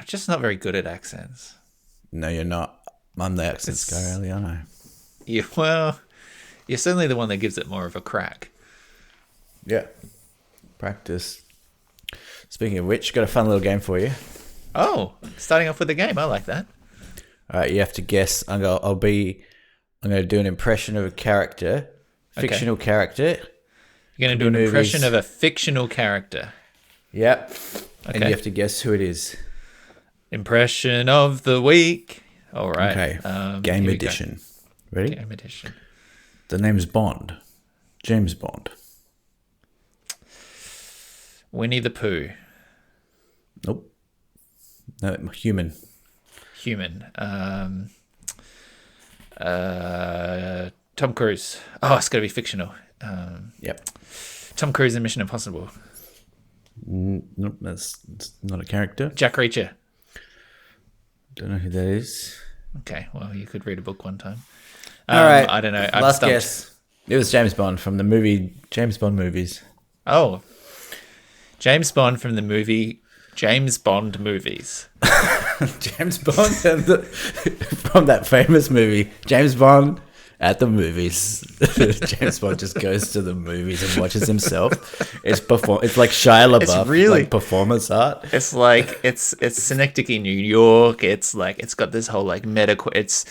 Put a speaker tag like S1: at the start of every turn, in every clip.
S1: just not very good at accents.
S2: No, you're not. I'm the accents guy, really, aren't I?
S1: Well, you're certainly the one that gives it more of a crack.
S2: Yeah. Practice. Speaking of which, got a fun little game for you.
S1: Oh, starting off with the game. I like that.
S2: All right, you have to guess. I'm going to do an impression of a character, fictional character.
S1: You're going to do an impression of a fictional character.
S2: Yep.
S1: Okay.
S2: And you have to guess who it is.
S1: Impression of the week. All right.
S2: Okay. Game edition. Ready?
S1: Game edition.
S2: The name's Bond. James Bond.
S1: Winnie the Pooh.
S2: Nope. No, human.
S1: Human. Tom Cruise. Oh, it's got to be fictional.
S2: Yep.
S1: Tom Cruise in Mission Impossible.
S2: Nope, it's not a character.
S1: Jack Reacher.
S2: Don't know who that is.
S1: Okay, well, you could read a book one time.
S2: All right.
S1: I don't know.
S2: Last guess. It was James Bond from the movie James Bond movies.
S1: Oh. James Bond from the movie James Bond movies.
S2: James Bond from that famous movie, James Bond at the movies. James Bond just goes to the movies and watches himself. It's like Shia LaBeouf,
S1: It's really
S2: like performance art.
S1: It's like it's Synecdoche, New York. It's like it's got this whole like medical. It's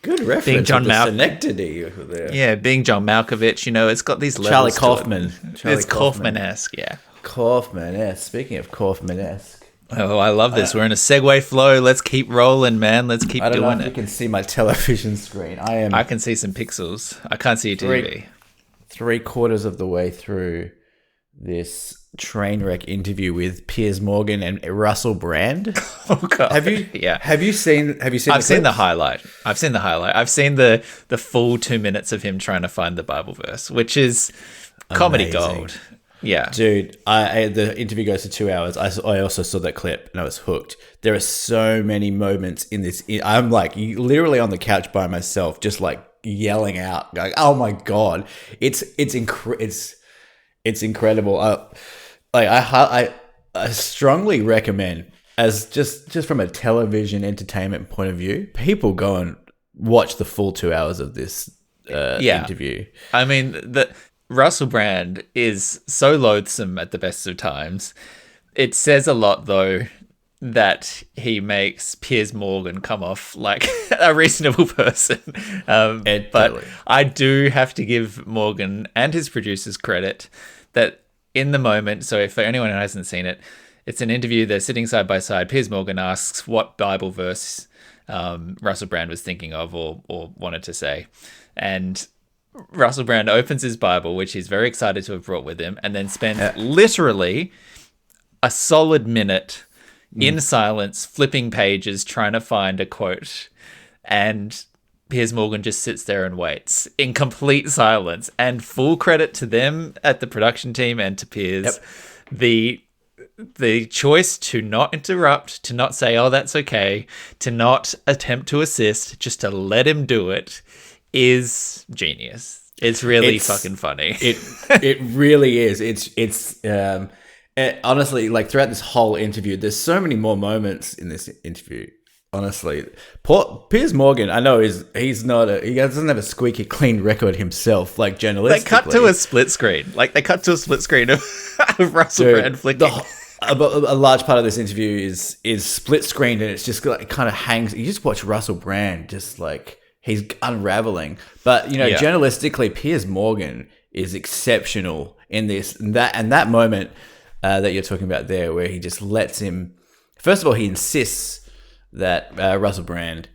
S2: Good reference.
S1: Being John
S2: Synecdoche there.
S1: Yeah, being John Malkovich. It's got these
S2: Charlie
S1: levels.
S2: Kaufman.
S1: It's Kaufman-esque. Yeah.
S2: Kaufman-esque. Speaking of Kaufman-esque.
S1: Oh, I love this. We're in a segue flow. Let's keep rolling, man. Let's keep doing it.
S2: I don't know if you can see my television screen.
S1: I can see some pixels. I can't see your TV.
S2: 3/4 of the way through this train wreck interview with Piers Morgan and Russell Brand.
S1: Oh God!
S2: Have you?
S1: Yeah.
S2: Have you seen?
S1: I've seen the highlight. I've seen the full 2 minutes of him trying to find the Bible verse, which is comedy gold. Yeah,
S2: dude. The interview goes for 2 hours. I also saw that clip and I was hooked. There are so many moments in this. I'm like literally on the couch by myself, just like yelling out, like, "Oh my God!" It's incredible. I strongly recommend, as just from a television entertainment point of view, people go and watch the full 2 hours of this interview.
S1: I mean, the Russell Brand is so loathsome at the best of times. It says a lot, though, that he makes Piers Morgan come off like a reasonable person. But I do have to give Morgan and his producers credit that in the moment, so for anyone who hasn't seen it, it's an interview. They're sitting side by side. Piers Morgan asks what Bible verse Russell Brand was thinking of or wanted to say. And Russell Brand opens his Bible, which he's very excited to have brought with him, and then spends literally a solid minute in silence, flipping pages, trying to find a quote. And Piers Morgan just sits there and waits in complete silence. And full credit to them at the production team and to Piers. Yep. The choice to not interrupt, to not say, "Oh, that's okay," to not attempt to assist, just to let him do it, is genius. It's really fucking funny.
S2: It really is. It's honestly, like throughout this whole interview, there's so many more moments in this interview. Honestly, Piers Morgan, I know he doesn't have a squeaky clean record himself. Like journalistically,
S1: they cut to a split screen. Of Russell Brand flicking.
S2: A large part of this interview is split screened, and it's just like it kind of hangs. You just watch Russell Brand, just like he's unraveling. But journalistically, Piers Morgan is exceptional in this and that moment that you're talking about there, where he just lets him. First of all, he insists that Russell Brand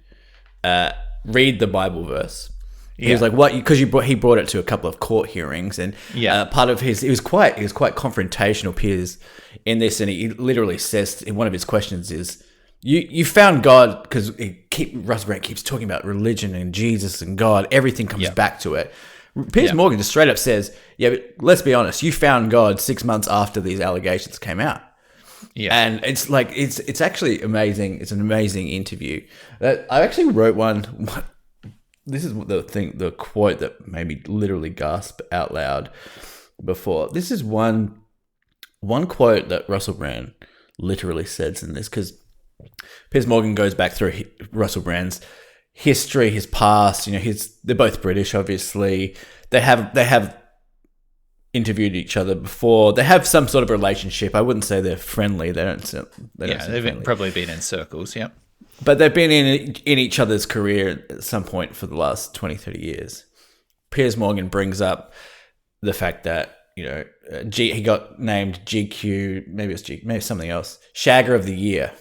S2: read the Bible verse. He was like, "What?" Because he brought it to a couple of court hearings, and part of he was quite confrontational, Piers, in this, and he literally says in one of his questions is, "You found God," because Russell Brand keeps talking about religion and Jesus and God. Everything comes back to it. Piers Morgan just straight up says, "Yeah, but let's be honest. You found God 6 months after these allegations came out." Yeah, and it's like it's actually amazing. It's an amazing interview. I actually wrote one. This is the quote that made me literally gasp out loud before. This is one quote that Russell Brand literally says in this, because Piers Morgan goes back through Russell Brand's history, his past. They're both British, obviously. They have interviewed each other before. They have some sort of relationship. I wouldn't say they're friendly.
S1: They've probably been in circles. Yeah,
S2: but they've been in each other's career at some point for the last 20, 30 years. Piers Morgan brings up the fact that he got named GQ, maybe it's maybe something else, Shagger of the Year.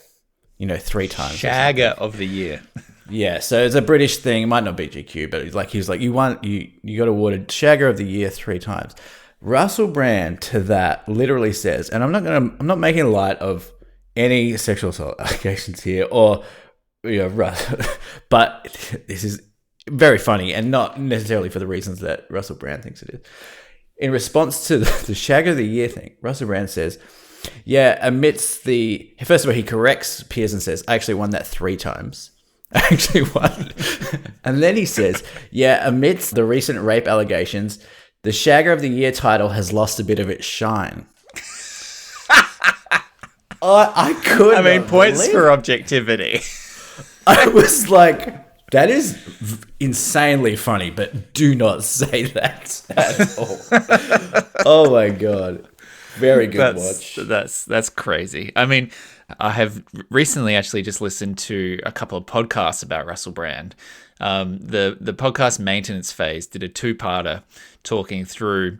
S2: 3 times.
S1: Shagger of the Year.
S2: Yeah, so it's a British thing. It might not be GQ, but he was like, you got awarded Shagger of the Year 3 times. Russell Brand to that literally says, and I'm not making light of any sexual assault allegations here, or but this is very funny, and not necessarily for the reasons that Russell Brand thinks it is. In response to the Shagger of the Year thing, Russell Brand says, first of all, he corrects Piers and says, I actually won that 3 times. I actually won. And then he says, amidst the recent rape allegations, the Shagger of the Year title has lost a bit of its shine. I could.
S1: I mean, points for objectivity.
S2: I was like, that is insanely funny, but do not say that at all. Oh my God. Very good watch.
S1: That's crazy. I mean, I have recently actually just listened to a couple of podcasts about Russell Brand. The podcast Maintenance Phase did a 2-parter talking through.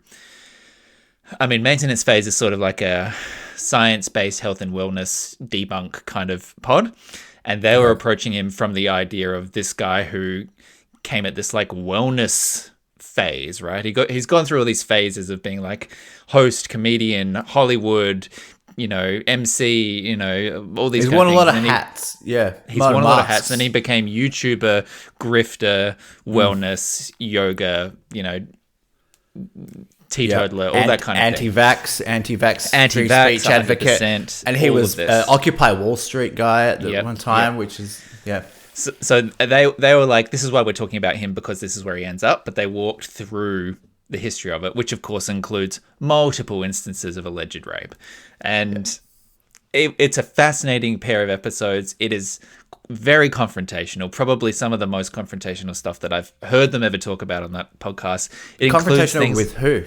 S1: I mean, Maintenance Phase is sort of like a science-based health and wellness debunk kind of pod, and they were approaching him from the idea of this guy who came at this like wellness phase, right? He's gone through all these phases of being like host, comedian, Hollywood, MC, all these.
S2: He's won a lot of hats. He's
S1: won a lot of hats. And he became YouTuber, grifter, wellness, yoga, teetotaler, all that kind of
S2: anti-vax, free speech advocate, and he was Occupy Wall Street guy at one time, which is
S1: So they were like, this is why we're talking about him, because this is where he ends up. But they walked through the history of it, which of course includes multiple instances of alleged rape. And it's a fascinating pair of episodes. It is very confrontational, probably some of the most confrontational stuff that I've heard them ever talk about on that podcast. It includes
S2: things with who?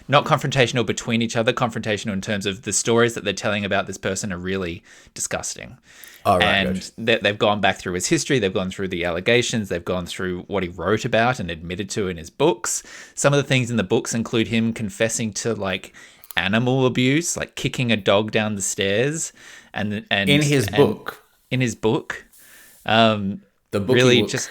S1: Not confrontational between each other, confrontational in terms of the stories that they're telling about this person are really disgusting.
S2: Oh, right,
S1: and they've gone back through his history. They've gone through the allegations. They've gone through what he wrote about and admitted to in his books. Some of the things in the books include him confessing to like animal abuse, like kicking a dog down the stairs, and
S2: in his book.
S1: The bookie really book. Just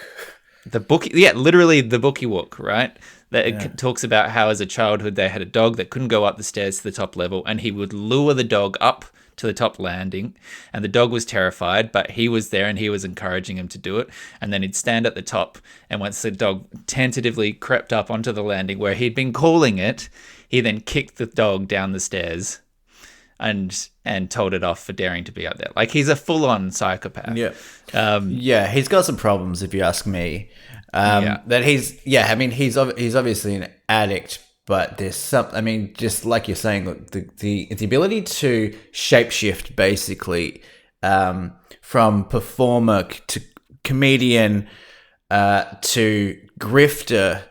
S1: the book. Yeah, literally the bookie book, right? That it talks about how as a childhood they had a dog that couldn't go up the stairs to the top level, and he would lure the dog up to the top landing, and the dog was terrified, but he was there and he was encouraging him to do it. And then he'd stand at the top, and once the dog tentatively crept up onto the landing where he'd been calling it, he then kicked the dog down the stairs and told it off for daring to be up there. Like, he's a full-on psychopath.
S2: He's got some problems, if you ask me. He's obviously an addict, but there's some, I mean, just like you're saying, look, the ability to shapeshift basically from performer to comedian to grifter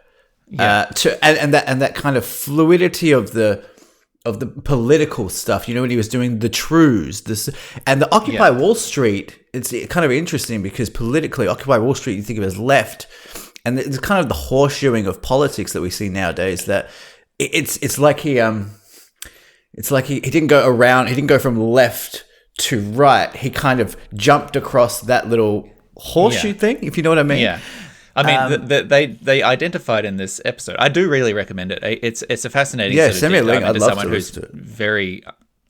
S2: and that kind of fluidity of the political stuff, when he was doing the trues, and the Occupy Wall Street, it's kind of interesting because politically, Occupy Wall Street, you think of it as left, and it's kind of the horseshoeing of politics that we see nowadays. That it's like he didn't go around, he didn't go from left to right. He kind of jumped across that little horseshoe thing, if you know what I mean.
S1: Yeah. I mean, they identified in this episode. I do really recommend it. It's a fascinating sort of
S2: send me a link. I'd love
S1: someone
S2: to
S1: who's
S2: listen to it.
S1: very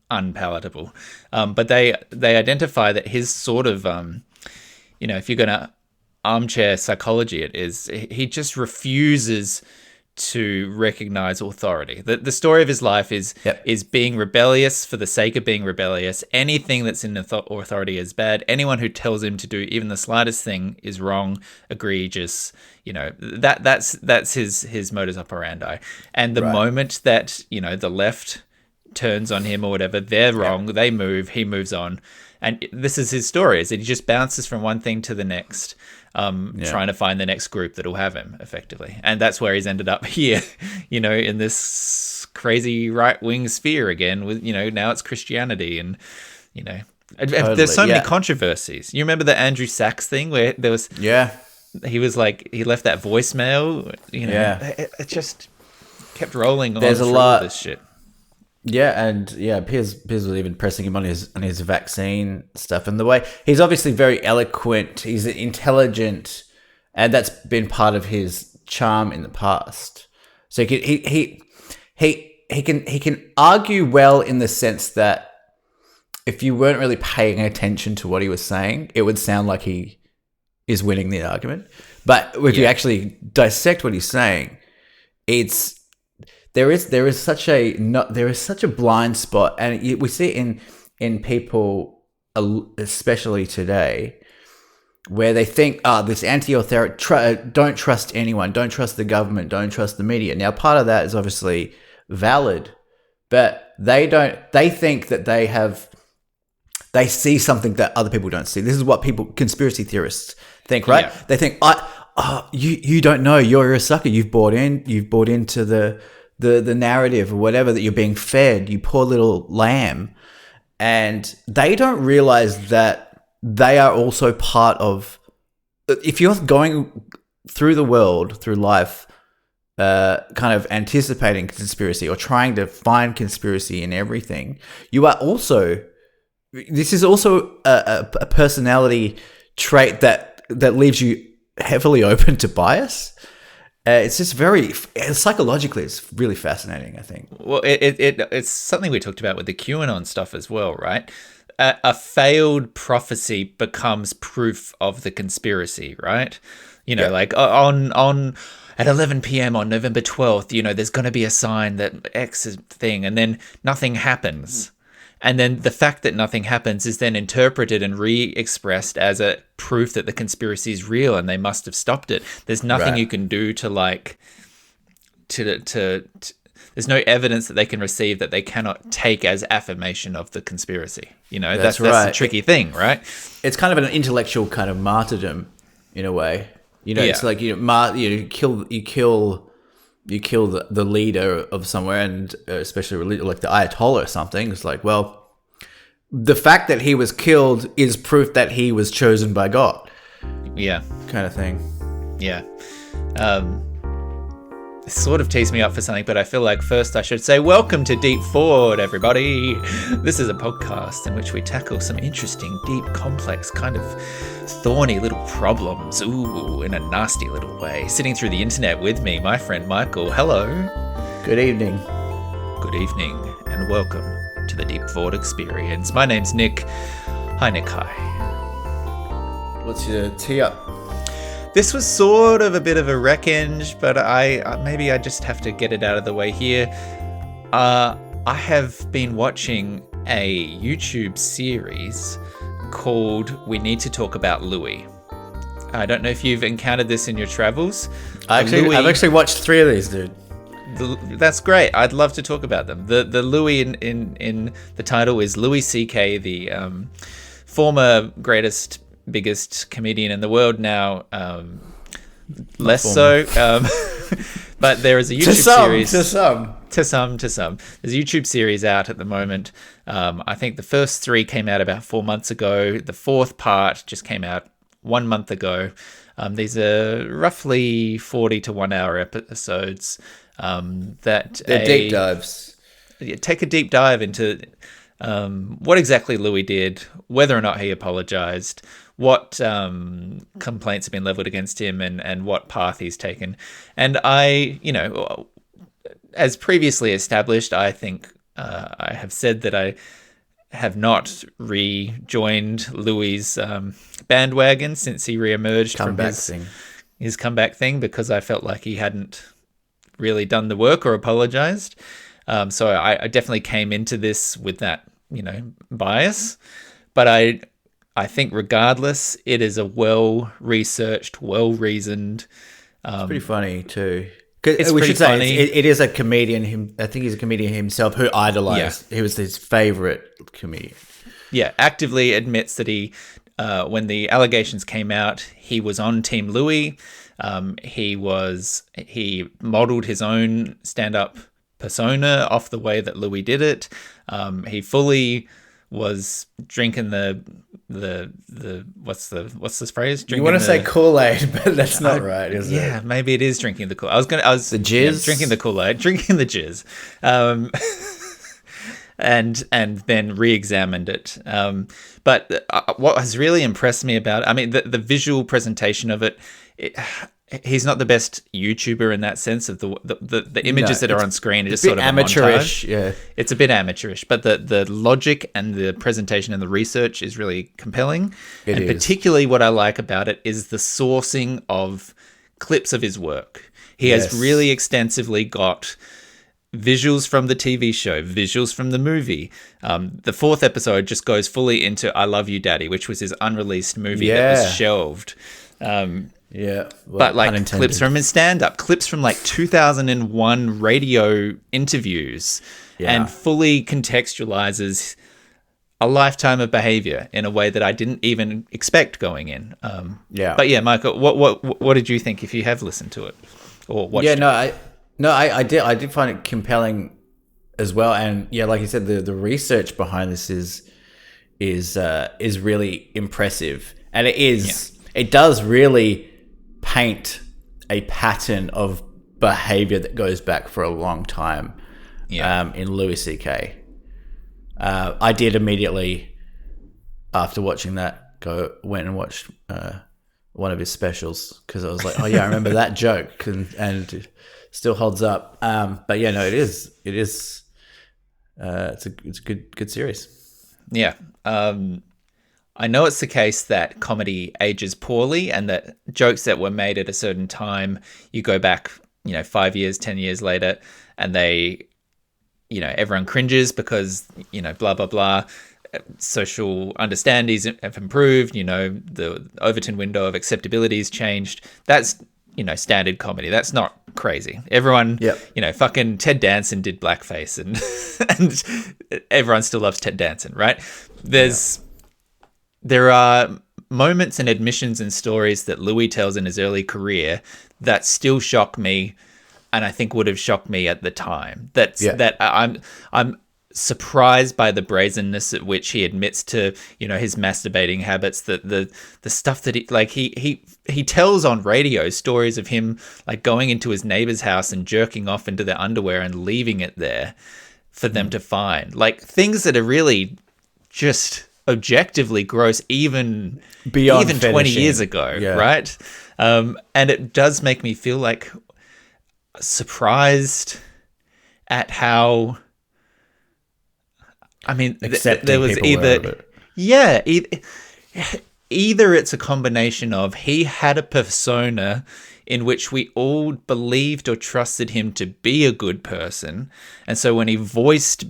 S1: unpalatable. But they identify that his sort of, if you're going to armchair psychology, it is, he just refuses to recognize authority. The story of his life is being rebellious for the sake of being rebellious. Anything that's in authority is bad. Anyone who tells him to do even the slightest thing is wrong, egregious. That's his modus operandi. And the moment that the left turns on him or whatever, they're wrong, they move, he moves on. And this is his story, is that he just bounces from one thing to the next, trying to find the next group that'll have him, effectively. And that's where he's ended up here, in this crazy right-wing sphere again. With now it's Christianity, and totally. There's so many controversies. You remember the Andrew Sachs thing where there was he was like, he left that voicemail. It just kept rolling.
S2: There's
S1: on
S2: a lot
S1: of this shit.
S2: Yeah, and Piers was even pressing him on his vaccine stuff, and the way he's obviously very eloquent, he's intelligent, and that's been part of his charm in the past. So he can argue well in the sense that if you weren't really paying attention to what he was saying, it would sound like he is winning the argument. But if you actually dissect what he's saying, there is such a blind spot, and we see it in people, especially today, where they think, this anti-authority, don't trust anyone, don't trust the government, don't trust the media. Now, part of that is obviously valid, but they think that they see something that other people don't see. This is what conspiracy theorists think, right? Yeah. They think, you don't know, you're a sucker, you've bought into the narrative or whatever that you're being fed, you poor little lamb. And they don't realize that they are also part of, if you're going through the world, through life, kind of anticipating conspiracy or trying to find conspiracy in everything, this is also a personality trait that leaves you heavily open to bias. It's just psychologically, it's really fascinating, I think.
S1: Well, it's something we talked about with the QAnon stuff as well, right? A failed prophecy becomes proof of the conspiracy, right? Like on at 11 p.m. on November 12th, there's going to be a sign that X is thing, and then nothing happens. And then the fact that nothing happens is then interpreted and re-expressed as a proof that the conspiracy is real and they must have stopped it. There's nothing you can do there's no evidence that they can receive that they cannot take as affirmation of the conspiracy. That's the tricky thing, right?
S2: It's kind of an intellectual kind of martyrdom in a way. It's like you kill the leader of somewhere, and especially like the Ayatollah or something. It's like, well, the fact that he was killed is proof that he was chosen by God.
S1: Yeah.
S2: Kind of thing.
S1: Yeah. It sort of tees me up for something, but I feel like first I should say welcome to Deep Forward, everybody. This is a podcast in which we tackle some interesting, deep, complex, kind of thorny little problems, in a nasty little way. Sitting through the internet with me, my friend Michael. Hello.
S2: Good evening.
S1: Good evening, and welcome to the Deep Forward experience. My name's Nick. Hi, Nick. Hi.
S2: What's your tee up?
S1: This was sort of a bit of a wreckage, but maybe I just have to get it out of the way here. I have been watching a YouTube series called We Need to Talk About Louis. I don't know if you've encountered this in your travels.
S2: I've actually watched 3 of these, dude.
S1: That's great. I'd love to talk about them. The Louis in the title is Louis C.K., the former biggest comedian in the world now, less so. But there is a YouTube series. To some. There's a YouTube series out at the moment. I think the first 3 came out about 4 months ago. The 4th part just came out 1 month ago. These are roughly 40 to 1 hour episodes. They're
S2: deep dives.
S1: Take a deep dive into what exactly Louis did, whether or not he apologized, what complaints have been leveled against him, and what path he's taken. And as previously established, I think I have said that I have not rejoined Louis' bandwagon since he reemerged from his comeback thing, because I felt like he hadn't really done the work or apologized. So I definitely came into this with that, bias. But I think regardless, it is a well-researched, well-reasoned...
S2: it's pretty funny too.
S1: It's
S2: we
S1: pretty
S2: should say
S1: funny.
S2: it is a comedian. I think he's a comedian himself who idolized. He was his favorite comedian.
S1: Yeah, actively admits that he, when the allegations came out, he was on Team Louis. He modeled his own stand-up persona off the way that Louis did it. He fully was drinking the what's this phrase? Drinking
S2: you want to say Kool-Aid, but that's not right, is it?
S1: Yeah, maybe it is drinking the Kool-Aid. I was
S2: the jizz,
S1: drinking the Kool-Aid, drinking the jizz, and then re-examined it. But what has really impressed me about it, I mean, the visual presentation of it. He's not the best YouTuber in that sense of the images that are on screen are just sort of
S2: amateurish.
S1: Yeah, it's a bit amateurish, but the logic and the presentation and the research is really compelling. Particularly what I like about it is the sourcing of clips of his work. He has really extensively got visuals from the TV show, visuals from the movie. The fourth episode just goes fully into "I Love You, Daddy," which was his unreleased movie that was shelved. But like clips from his stand-up, clips from like 2001 radio interviews, and fully contextualizes a lifetime of behavior in a way that I didn't even expect going in. But yeah, Michael, what did you think if you have listened to it or watched it?
S2: I did find it compelling as well, and like you said, the research behind this is really impressive, and it does really paint a pattern of behavior that goes back for a long time in Louis C.K. I did immediately, after watching that, went and watched one of his specials because I was like, oh yeah, I remember that joke, and it still holds up. But yeah, no, it is. It's a good series.
S1: Yeah. I know it's the case that comedy ages poorly and that jokes that were made at a certain time, you go back, 5 years, 10 years later, and they, everyone cringes because, blah, blah, blah. Social understandings have improved, the Overton window of acceptability has changed. That's, standard comedy. That's not crazy. Everyone, fucking Ted Danson did blackface and everyone still loves Ted Danson, right? There are moments and admissions and stories that Louis tells in his early career that still shock me, and I think would have shocked me at the time. That I'm surprised by the brazenness at which he admits to, his masturbating habits. The stuff that he tells on radio, stories of him like going into his neighbor's house and jerking off into their underwear and leaving it there for them to find, like things that are really just objectively gross even 20 years ago, right? And it does make me feel like surprised at how, I mean, there was either it's a combination of he had a persona in which we all believed or trusted him to be a good person, and so when he voiced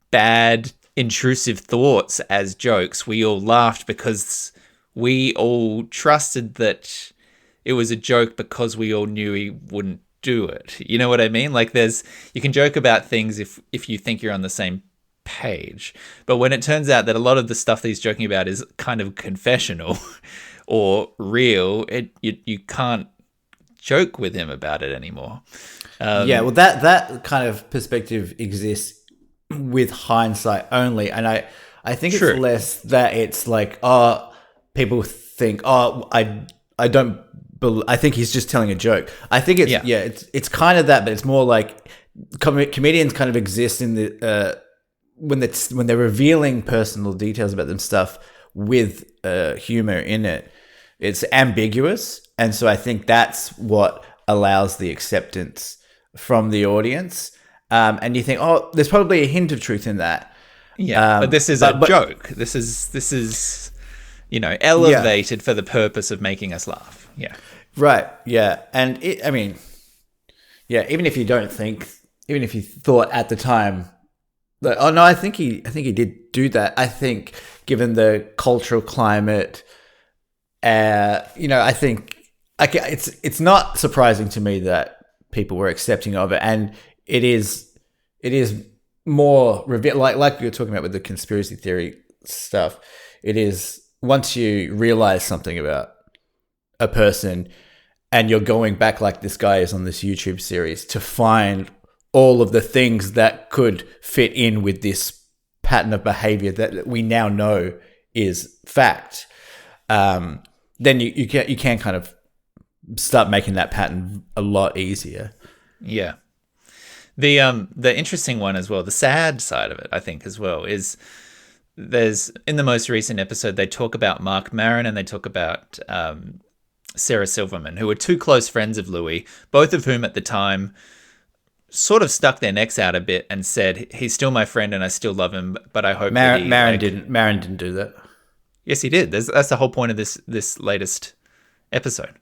S1: bad intrusive thoughts as jokes, we all laughed because we all trusted that it was a joke because we all knew he wouldn't do it. You know what I mean? Like you can joke about things if you think you're on the same page, but when it turns out that a lot of the stuff that he's joking about is kind of confessional or real, you can't joke with him about it anymore.
S2: Well, that kind of perspective exists with hindsight only, and I think it's less that it's like, people think, I think he's just telling a joke. I think it's kind of that, but it's more like comedians kind of exist in the when they're revealing personal details about them stuff with humor in it. It's ambiguous, and so I think that's what allows the acceptance from the audience. And you think, there's probably a hint of truth in that.
S1: Yeah, but this is a joke. This is elevated for the purpose of making us laugh. Yeah. Right.
S2: Yeah. And even if you thought at the time that, I think he did do that. I think given the cultural climate, I think it's not surprising to me that people were accepting of it, and it is more like you were talking about with the conspiracy theory stuff. It is once you realize something about a person, and you're going back like this guy is on this YouTube series to find all of the things that could fit in with this pattern of behavior that we now know is fact. Then you can kind of start making that pattern a lot easier.
S1: Yeah. The interesting one as well, the sad side of it, I think, as well, is there's in the most recent episode they talk about Mark Maron and they talk about Sarah Silverman, who were two close friends of Louis, both of whom at the time sort of stuck their necks out a bit and said, he's still my friend and I still love him, but I hope
S2: Maron didn't do that.
S1: Yes, he did. That's the whole point of this latest episode.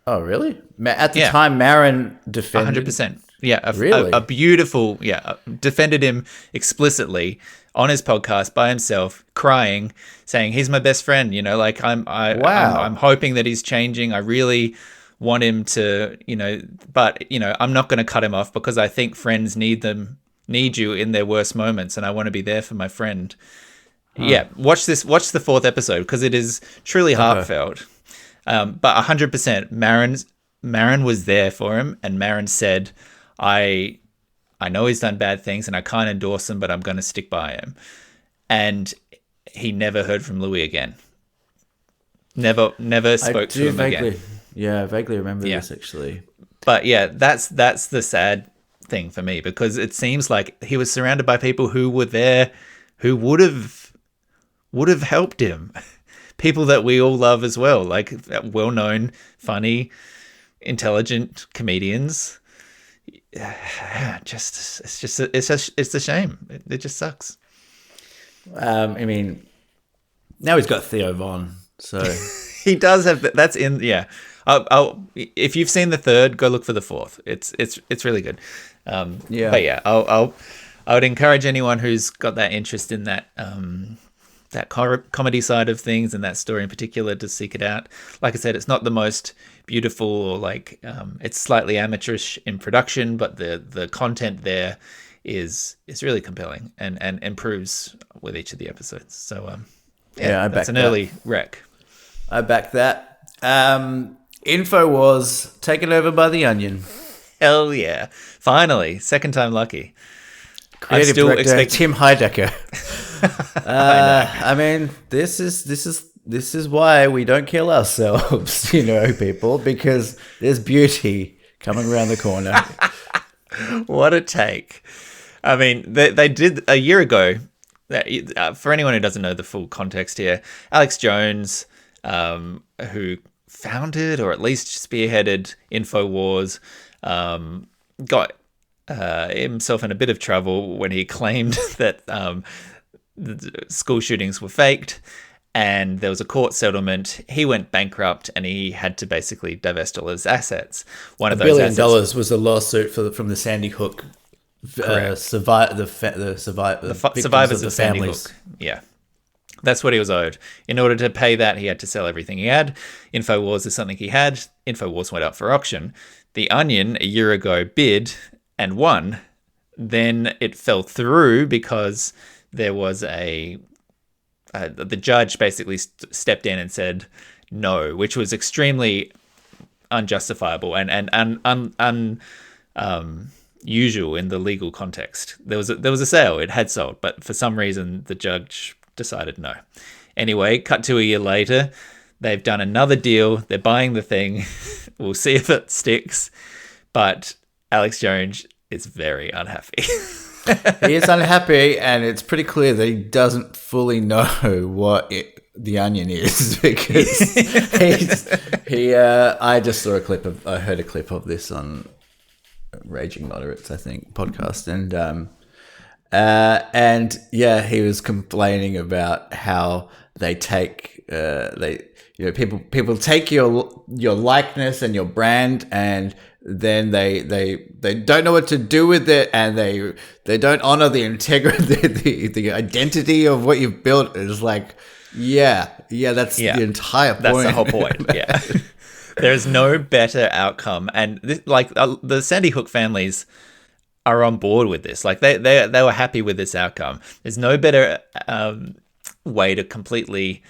S2: Oh, really? At the time, Maron defended...
S1: 100%. Yeah,
S2: really?
S1: a beautiful... Yeah, defended him explicitly on his podcast by himself, crying, saying, he's my best friend, you know, like I'm hoping that he's changing. I really want him to, you know, but, you know, I'm not going to cut him off because I think friends need you in their worst moments and I want to be there for my friend. Huh. Yeah, watch the fourth episode because it is truly heartfelt. But 100%, Maron was there for him, and Maron said, I know he's done bad things and I can't endorse him, but I'm going to stick by him. And he never heard from Louis again. Never spoke to him again.
S2: Yeah, I vaguely remember this actually.
S1: But yeah, that's the sad thing for me, because it seems like he was surrounded by people who were there, who would have helped him. People that we all love as well, like well-known, funny, intelligent comedians. It's a shame. It just sucks.
S2: I mean, now he's got Theo Von, so
S1: he does have that's in. Yeah, if you've seen the third, go look for the fourth. It's really good.
S2: Yeah,
S1: but yeah, I would encourage anyone who's got that interest in that that comedy side of things and that story in particular to seek it out. Like I said, it's not the most beautiful or like it's slightly amateurish in production, but the content there is really compelling and improves with each of the episodes. So that's an early rec.
S2: I back that. InfoWars taken over by The Onion.
S1: Hell yeah! Finally, second time lucky.
S2: Creative director Tim Heidecker. I mean, this is why we don't kill ourselves, you know, people, because there's beauty coming around the corner.
S1: What a take! I mean, they did a year ago. For anyone who doesn't know the full context here, Alex Jones, who founded or at least spearheaded InfoWars, got himself in a bit of trouble when he claimed that the school shootings were faked, and there was a court settlement. He went bankrupt and he had to basically divest all his assets. $1 billion
S2: was a lawsuit from the Sandy Hook survivors of the Sandy Hook.
S1: Yeah. That's what he was owed. In order to pay that, he had to sell everything he had. InfoWars is something he had. InfoWars went up for auction. The Onion, a year ago, bid and won. Then it fell through because there was the judge basically stepped in and said no, which was extremely unjustifiable and usual in the legal context. There was a sale, it had sold, but for some reason the judge decided no. Anyway, cut to a year later, they've done another deal. They're buying the thing. We'll see if it sticks. But Alex Jones is very unhappy.
S2: He is unhappy, and it's pretty clear that he doesn't fully know what The Onion is, because I just saw I heard a clip of this on Raging Moderates, I think, podcast, and yeah, he was complaining about how they take people take your likeness and your brand, and then they don't know what to do with it, and they don't honor the integrity, the identity of what you've built. It's like, that's the entire point.
S1: That's the whole point. Yeah. There's no better outcome, and the Sandy Hook families are on board with this. Like they were happy with this outcome. There's no better way to completely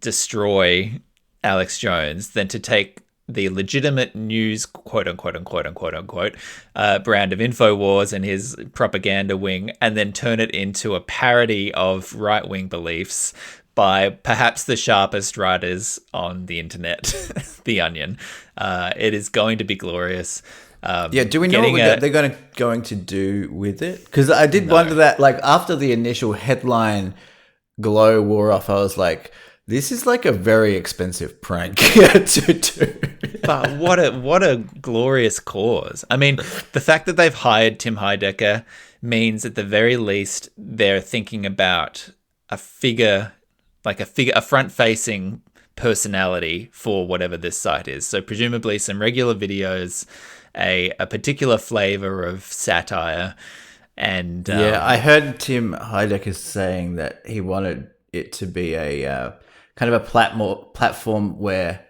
S1: destroy Alex Jones than to take the legitimate news, quote unquote, brand of InfoWars and his propaganda wing, and then turn it into a parody of right-wing beliefs by perhaps the sharpest writers on the internet, The Onion. It is going to be glorious.
S2: Do we know what they're going to do with it? Because I did wonder that, like, after the initial headline glow wore off, I was like, this is like a very expensive prank to do.
S1: But what a glorious cause. I mean, the fact that they've hired Tim Heidecker means at the very least they're thinking about a front-facing personality for whatever this site is. So presumably some regular videos, a particular flavor of satire, and
S2: I heard Tim Heidecker saying that he wanted it to be a kind of a platform where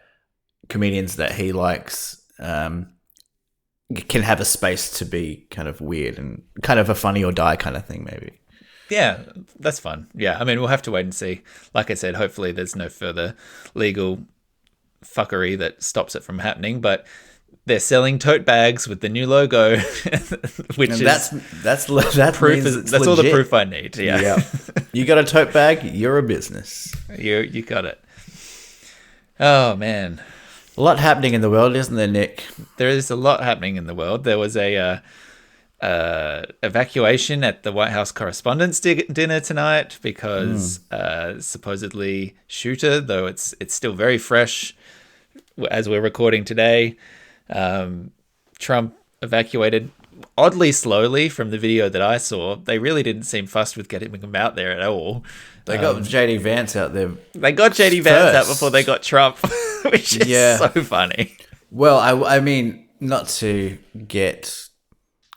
S2: comedians that he likes can have a space to be kind of weird and kind of a funny or die kind of thing, maybe.
S1: Yeah, that's fun. Yeah, I mean, we'll have to wait and see. Like I said, hopefully there's no further legal fuckery that stops it from happening, but they're selling tote bags with the new logo, which
S2: and
S1: is
S2: that's
S1: proof. That's all the proof I need. Yeah.
S2: You got a tote bag, you're a business.
S1: You got it. Oh man,
S2: a lot happening in the world, isn't there, Nick?
S1: There is a lot happening in the world. There was a evacuation at the White House Correspondents' Dinner tonight because supposedly shooter, though it's still very fresh as we're recording today. Trump evacuated oddly slowly from the video that I saw. They really didn't seem fussed with getting him out there at all.
S2: They got JD Vance out there.
S1: They got JD Vance out before they got Trump, which is so funny.
S2: Well, I mean, not to get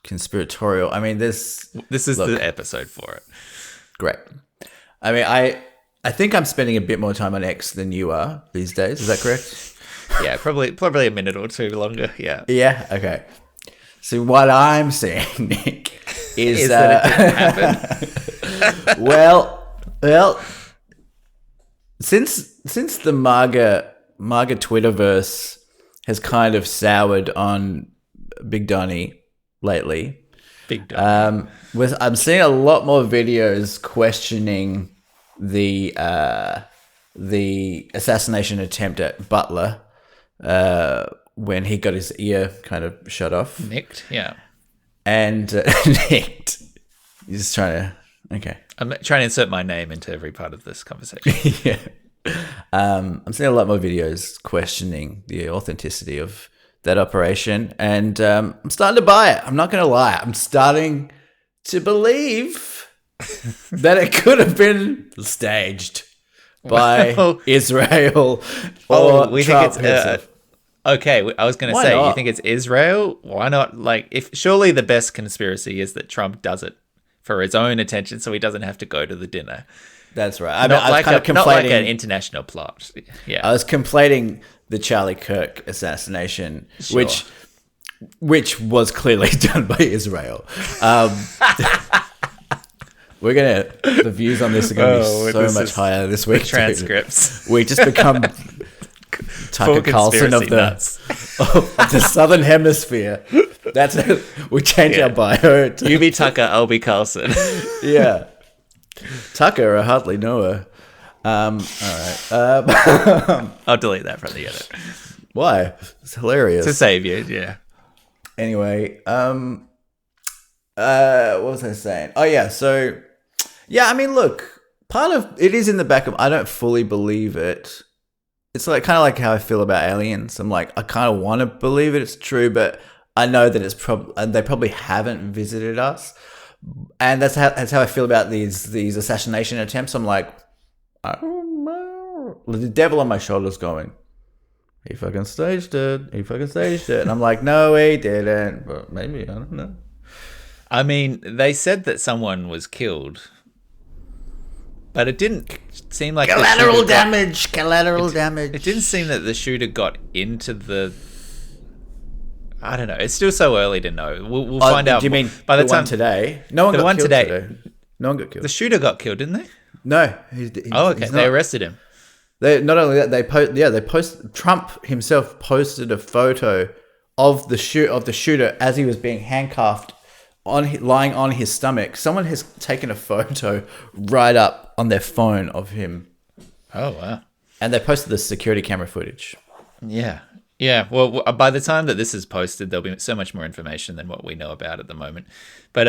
S2: conspiratorial. I mean, this is
S1: the episode for it.
S2: Great. I mean, I think I'm spending a bit more time on X than you are these days. Is that correct?
S1: Yeah, probably a minute or two longer. Yeah.
S2: Yeah. Okay. So what I'm saying, Nick, is
S1: that it didn't happen.
S2: well, since the MAGA Twitterverse has kind of soured on Big Donny lately, I'm seeing a lot more videos questioning the assassination attempt at Butler. When he got his ear kind of shut off.
S1: Nicked, yeah.
S2: And nicked. He's just trying to... Okay.
S1: I'm trying to insert my name into every part of this conversation.
S2: Yeah. I'm seeing a lot more videos questioning the authenticity of that operation. And I'm starting to buy it. I'm not going to lie. I'm starting to believe that it could have been staged by Israel or
S1: we
S2: Trump
S1: think it's okay. I was going to say, you think it's Israel? Why not? Like, if surely the best conspiracy is that Trump does it for his own attention, so he doesn't have to go to the dinner.
S2: That's right. I was kind of conflating,
S1: not like an international plot. Yeah,
S2: I was conflating the Charlie Kirk assassination, sure, which was clearly done by Israel. The views on this are going to be so much higher this week.
S1: Transcripts.
S2: We just become Tucker Carlson of the Southern Hemisphere. That's it. We change our bio.
S1: You be Tucker, I'll be Carlson.
S2: Yeah. Tucker, I hardly know her. All right.
S1: I'll delete that from the edit.
S2: Why? It's hilarious.
S1: To save you, yeah.
S2: Anyway, what was I saying? Oh, yeah. So, yeah, I mean, look, part of it is in the back of, I don't fully believe it. It's like kind of like how I feel about aliens. I'm like, I kind of want to believe it's true, but I know that it's they probably haven't visited us. And that's how I feel about these assassination attempts. I'm like, I don't know. The devil on my shoulder's going, he fucking staged it. And I'm like, no, he didn't. But maybe, I don't know.
S1: I mean, they said that someone was killed. but it didn't seem like
S2: Collateral damage.
S1: It didn't seem that the shooter got into the. I don't know. It's still so early to know. We'll find out.
S2: Do you mean
S1: by the
S2: one
S1: time
S2: today? No one got killed today. No one got killed.
S1: The shooter got killed, didn't they?
S2: No.
S1: Okay. They arrested him.
S2: They not only that, they post. Trump himself posted a photo of the shooter as he was being handcuffed, lying on his stomach. Someone has taken a photo right up on their phone of him.
S1: Oh wow!
S2: And they posted the security camera footage.
S1: Yeah. Yeah, well, by the time that this is posted, there'll be so much more information than what we know about at the moment. But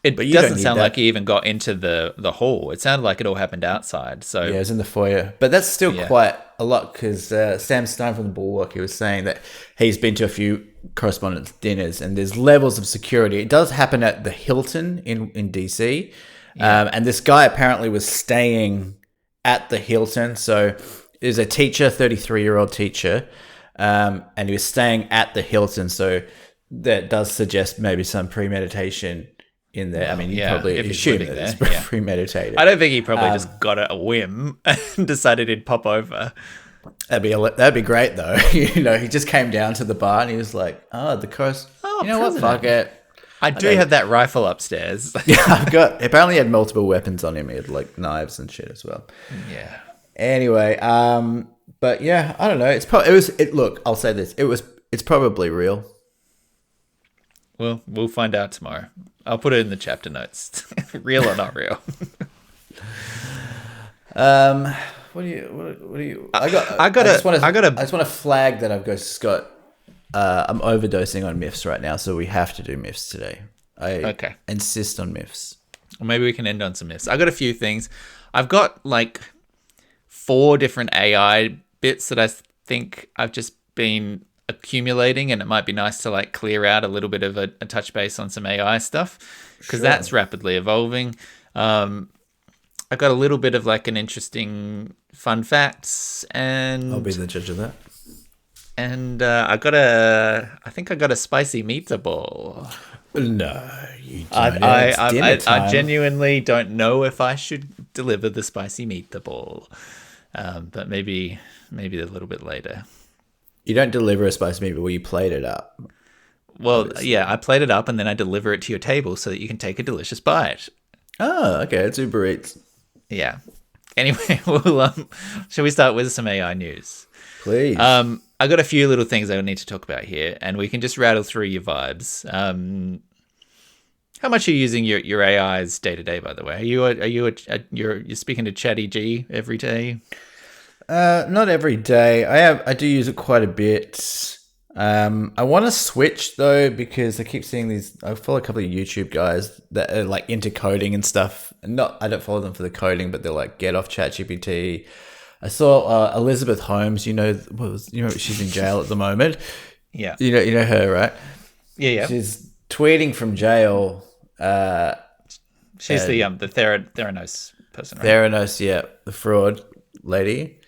S1: it doesn't sound like he even got into the hall. It sounded like it all happened outside. So
S2: yeah, it was in the foyer. But that's still quite a lot because Sam Stein from the Bulwark, he was saying that he's been to a few correspondence dinners and there's levels of security. It does happen at the Hilton in DC. Yeah. And this guy apparently was staying at the Hilton. So there's a teacher, 33-year-old teacher. And he was staying at the Hilton, so that does suggest maybe some premeditation in there. I mean, you probably assume that it's premeditated.
S1: I don't think he probably just got a whim and decided he'd pop over.
S2: That'd be great, though. You know, he just came down to the bar and he was like, the coast. You know what? Fuck it.
S1: I do have that rifle upstairs.
S2: Yeah, apparently he had multiple weapons on him. He had like knives and shit as well.
S1: Yeah.
S2: Anyway, but yeah, I don't know. Look, I'll say this. It's probably real.
S1: Well, we'll find out tomorrow. I'll put it in the chapter notes. Real or not real.
S2: What do you? I just want to flag that I've just got. I'm overdosing on myths right now, so we have to do myths today. I insist on myths.
S1: Well, maybe we can end on some myths. I got a few things. I've got like 4 different AI bits that I think I've just been accumulating, and it might be nice to like clear out a little bit of a touch base on some AI stuff because that's rapidly evolving. I got a little bit of like an interesting fun facts, and
S2: I'll be the judge of that.
S1: And I think I got a spicy meatball.
S2: No, you don't.
S1: I genuinely don't know if I should deliver the spicy meatball. But maybe a little bit later.
S2: You don't deliver a spicy meatball, you plate it up.
S1: Well, obviously. Yeah, I plate it up and then I deliver it to your table so that you can take a delicious bite.
S2: Oh, okay. It's Uber Eats.
S1: Yeah. Anyway, shall we start with some AI news?
S2: Please.
S1: I got a few little things I need to talk about here, and we can just rattle through your vibes. How much are you using your AIs day to day? By the way, you're speaking to Chatty G every day?
S2: Not every day. I do use it quite a bit. I want to switch though because I keep seeing these. I follow a couple of YouTube guys that are like into coding and stuff. I don't follow them for the coding, but they're like get off ChatGPT. I saw Elizabeth Holmes. She's in jail at the moment.
S1: Yeah,
S2: you know her, right?
S1: Yeah.
S2: She's tweeting from jail.
S1: She's the Theranos person, right?
S2: Theranos, yeah, the fraud lady.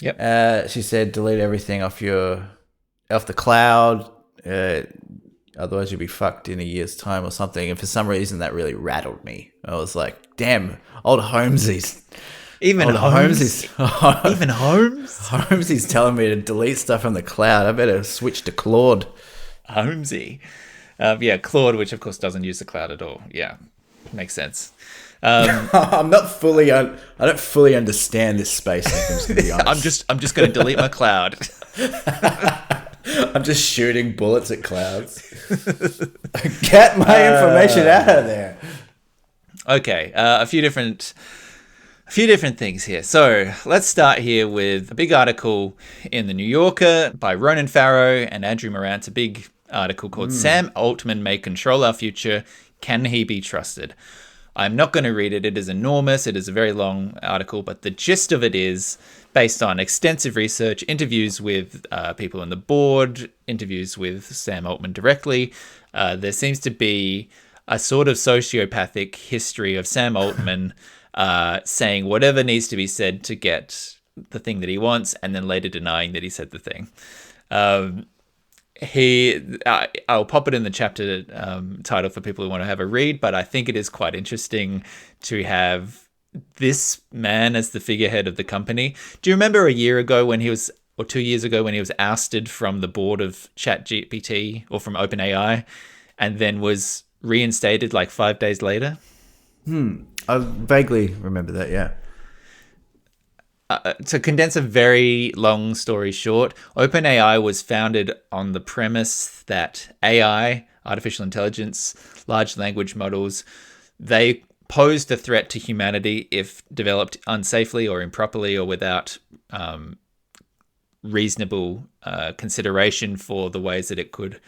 S1: Yep.
S2: She said delete everything off the cloud. Otherwise you'll be fucked in a year's time or something. And for some reason that really rattled me. I was like, damn, old Holmesy's.
S1: Even Holmes? Even Holmes?
S2: Holmesy's telling me to delete stuff from the cloud. I better switch to Claude.
S1: Holmesy. Claude, which of course doesn't use the cloud at all. Yeah, makes sense. I
S2: don't fully understand this space. To be honest.
S1: I'm just going to delete my cloud.
S2: I'm just shooting bullets at clouds. Get my information out of there.
S1: Okay, a few different things here. So let's start here with a big article in the New Yorker by Ronan Farrow and Andrew Morant. A big article called "Sam Altman May Control Our Future. Can He Be Trusted?" I'm not going to read it. It is enormous. It is a very long article, but the gist of it is based on extensive research, interviews with people on the board, interviews with Sam Altman directly. There seems to be a sort of sociopathic history of Sam Altman saying whatever needs to be said to get the thing that he wants, and then later denying that he said the thing. I'll pop it in the chapter title for people who want to have a read, but I think it is quite interesting to have this man as the figurehead of the company. Do you remember a year ago when he was, or 2 years ago when he was ousted from the board of ChatGPT or from OpenAI, and then was reinstated like 5 days later?
S2: I vaguely remember that, yeah.
S1: To condense a very long story short, OpenAI was founded on the premise that AI, artificial intelligence, large language models, they posed a threat to humanity if developed unsafely or improperly or without reasonable consideration for the ways that it could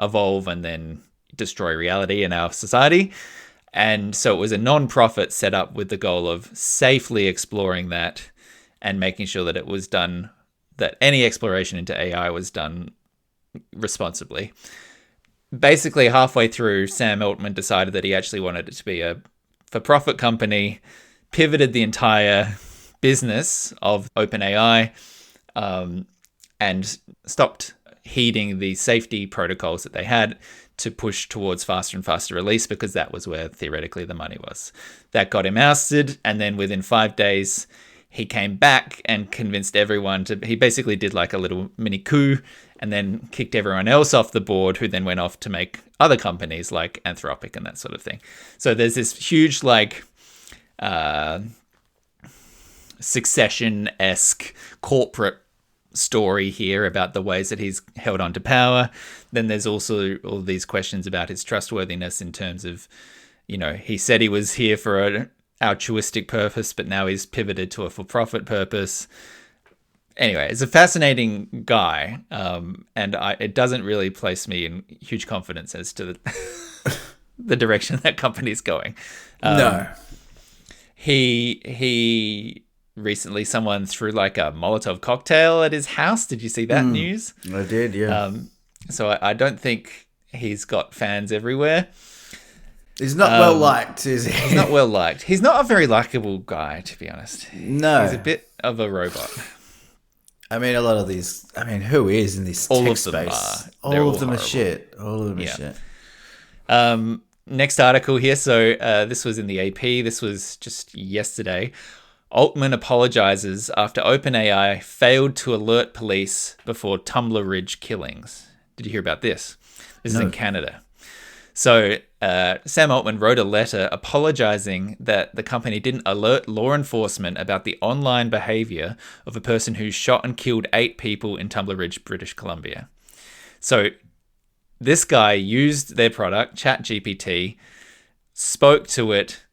S1: evolve and then destroy reality in our society. And so it was a non-profit set up with the goal of safely exploring that and making sure that it was done, that any exploration into AI was done responsibly. Basically, halfway through, Sam Altman decided that he actually wanted it to be a for-profit company, pivoted the entire business of OpenAI, and stopped heeding the safety protocols that they had to push towards faster and faster release, because that was where theoretically the money was. That got him ousted, and then within 5 days, he came back and convinced everyone to... He basically did like a little mini coup and then kicked everyone else off the board, who then went off to make other companies like Anthropic and that sort of thing. So there's this huge like Succession-esque corporate story here about the ways that he's held on to power. Then there's also all these questions about his trustworthiness in terms of, you know, he said he was here for an altruistic purpose, but now he's pivoted to a for-profit purpose. Anyway, it's a fascinating guy, and it doesn't really place me in huge confidence as to the direction that company's going.
S2: No.
S1: He recently, someone threw like a Molotov cocktail at his house. Did you see that news?
S2: I did, yeah.
S1: So I don't think he's got fans everywhere.
S2: He's not well liked, is he?
S1: He's not well liked. He's not a very likable guy, to be honest.
S2: No.
S1: He's a bit of a robot.
S2: I mean, a lot of these... I mean, who is in this tech space? All of them are shit. All of them are shit.
S1: Next article here. So this was in the AP. This was just yesterday. Altman apologizes after OpenAI failed to alert police before Tumblr Ridge killings. Did you hear about this? This is in Canada. So Sam Altman wrote a letter apologizing that the company didn't alert law enforcement about the online behavior of a person who shot and killed 8 people in Tumblr Ridge, British Columbia. So this guy used their product, ChatGPT, spoke to it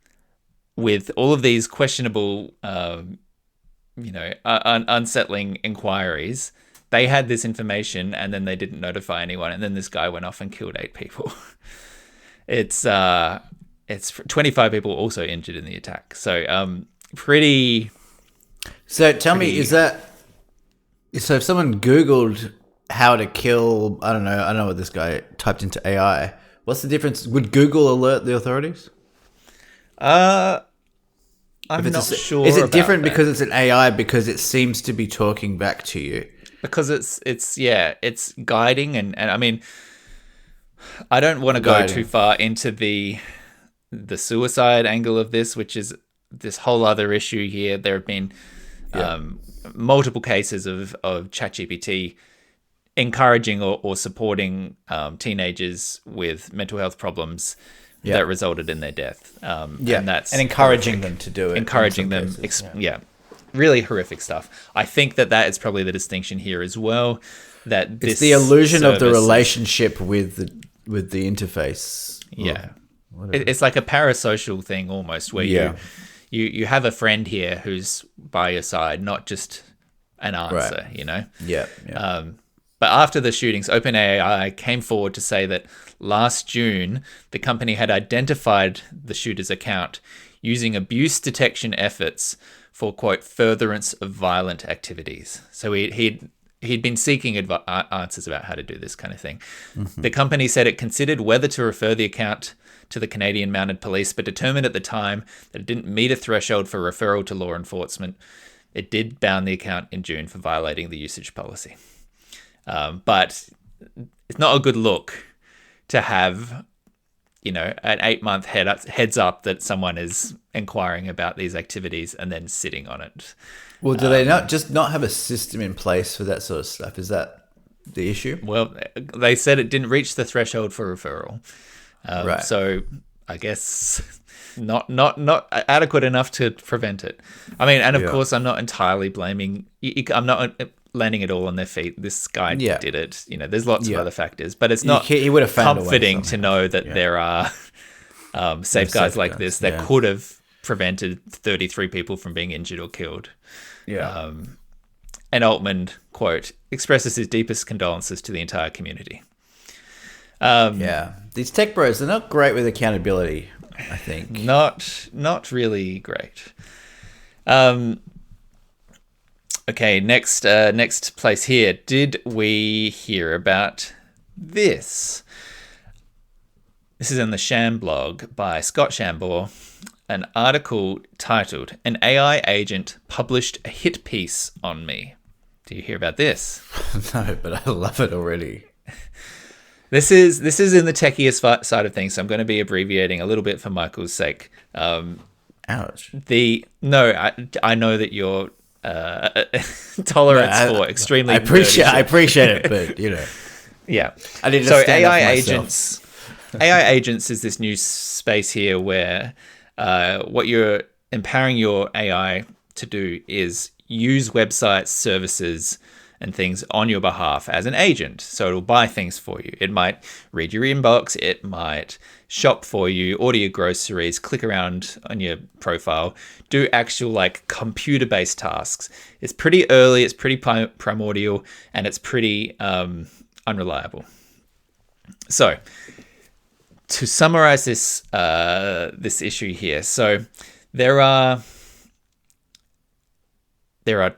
S1: with all of these questionable, unsettling inquiries. They had this information, and then they didn't notify anyone, and then this guy went off and killed 8 people. It's 25 people also injured in the attack. So pretty.
S2: So tell me, is that so? If someone Googled how to kill, I don't know what this guy typed into AI. What's the difference? Would Google alert the authorities?
S1: I'm not sure.
S2: Is it different because it's an AI because it seems to be talking back to you?
S1: Because it's guiding and I mean, I don't want to go too far into the suicide angle of this, which is this whole other issue here. There have been multiple cases of ChatGPT encouraging or supporting teenagers with mental health problems that resulted in their death. And
S2: encouraging them to do it.
S1: Encouraging them, really horrific stuff. I think that is probably the distinction here as well. That
S2: it's the illusion of the relationship with the interface.
S1: Yeah, it's like a parasocial thing almost, where you have a friend here who's by your side, not just an answer.
S2: Right.
S1: You know.
S2: Yeah.
S1: But after the shootings, OpenAI came forward to say that last June, the company had identified the shooter's account using abuse detection efforts for, quote, furtherance of violent activities. So he'd been seeking answers about how to do this kind of thing. Mm-hmm. The company said it considered whether to refer the account to the Canadian Mounted Police, but determined at the time that it didn't meet a threshold for referral to law enforcement. It did ban the account in June for violating the usage policy. But it's not a good look to have an 8-month heads up that someone is inquiring about these activities and then sitting on it.
S2: Well, do they not have a system in place for that sort of stuff? Is that the issue?
S1: Well, they said it didn't reach the threshold for referral.
S2: Right.
S1: So I guess not adequate enough to prevent it. I mean, and of course, I'm not entirely blaming. I'm not landing it all on their feet. This guy did it. There's lots of other factors, but it's not
S2: he would have found
S1: comforting to know that there are safeguards like this that could have prevented 33 people from being injured or killed.
S2: Yeah.
S1: And Altman, quote, expresses his deepest condolences to the entire community.
S2: These tech bros, they're not great with accountability, I think.
S1: Not really great. Okay, next place here. Did we hear about this? This is in the Sham blog by Scott Shambor, an article titled "An AI Agent Published a Hit Piece on Me." Do you hear about this?
S2: No, but I love it already.
S1: This is in the techiest side of things, so I'm going to be abbreviating a little bit for Michael's sake.
S2: Ouch.
S1: I know that your tolerance for extremely.
S2: I appreciate it, but
S1: yeah.
S2: I need to
S1: so
S2: stand
S1: AI
S2: up
S1: agents. AI agents is this new space here where what you're empowering your AI to do is use websites, services, and things on your behalf as an agent. So it'll buy things for you. It might read your inbox. It might shop for you, order your groceries, click around on your profile, do actual computer-based tasks. It's pretty early. It's pretty primordial, and it's pretty unreliable. So to summarize this issue here, so there are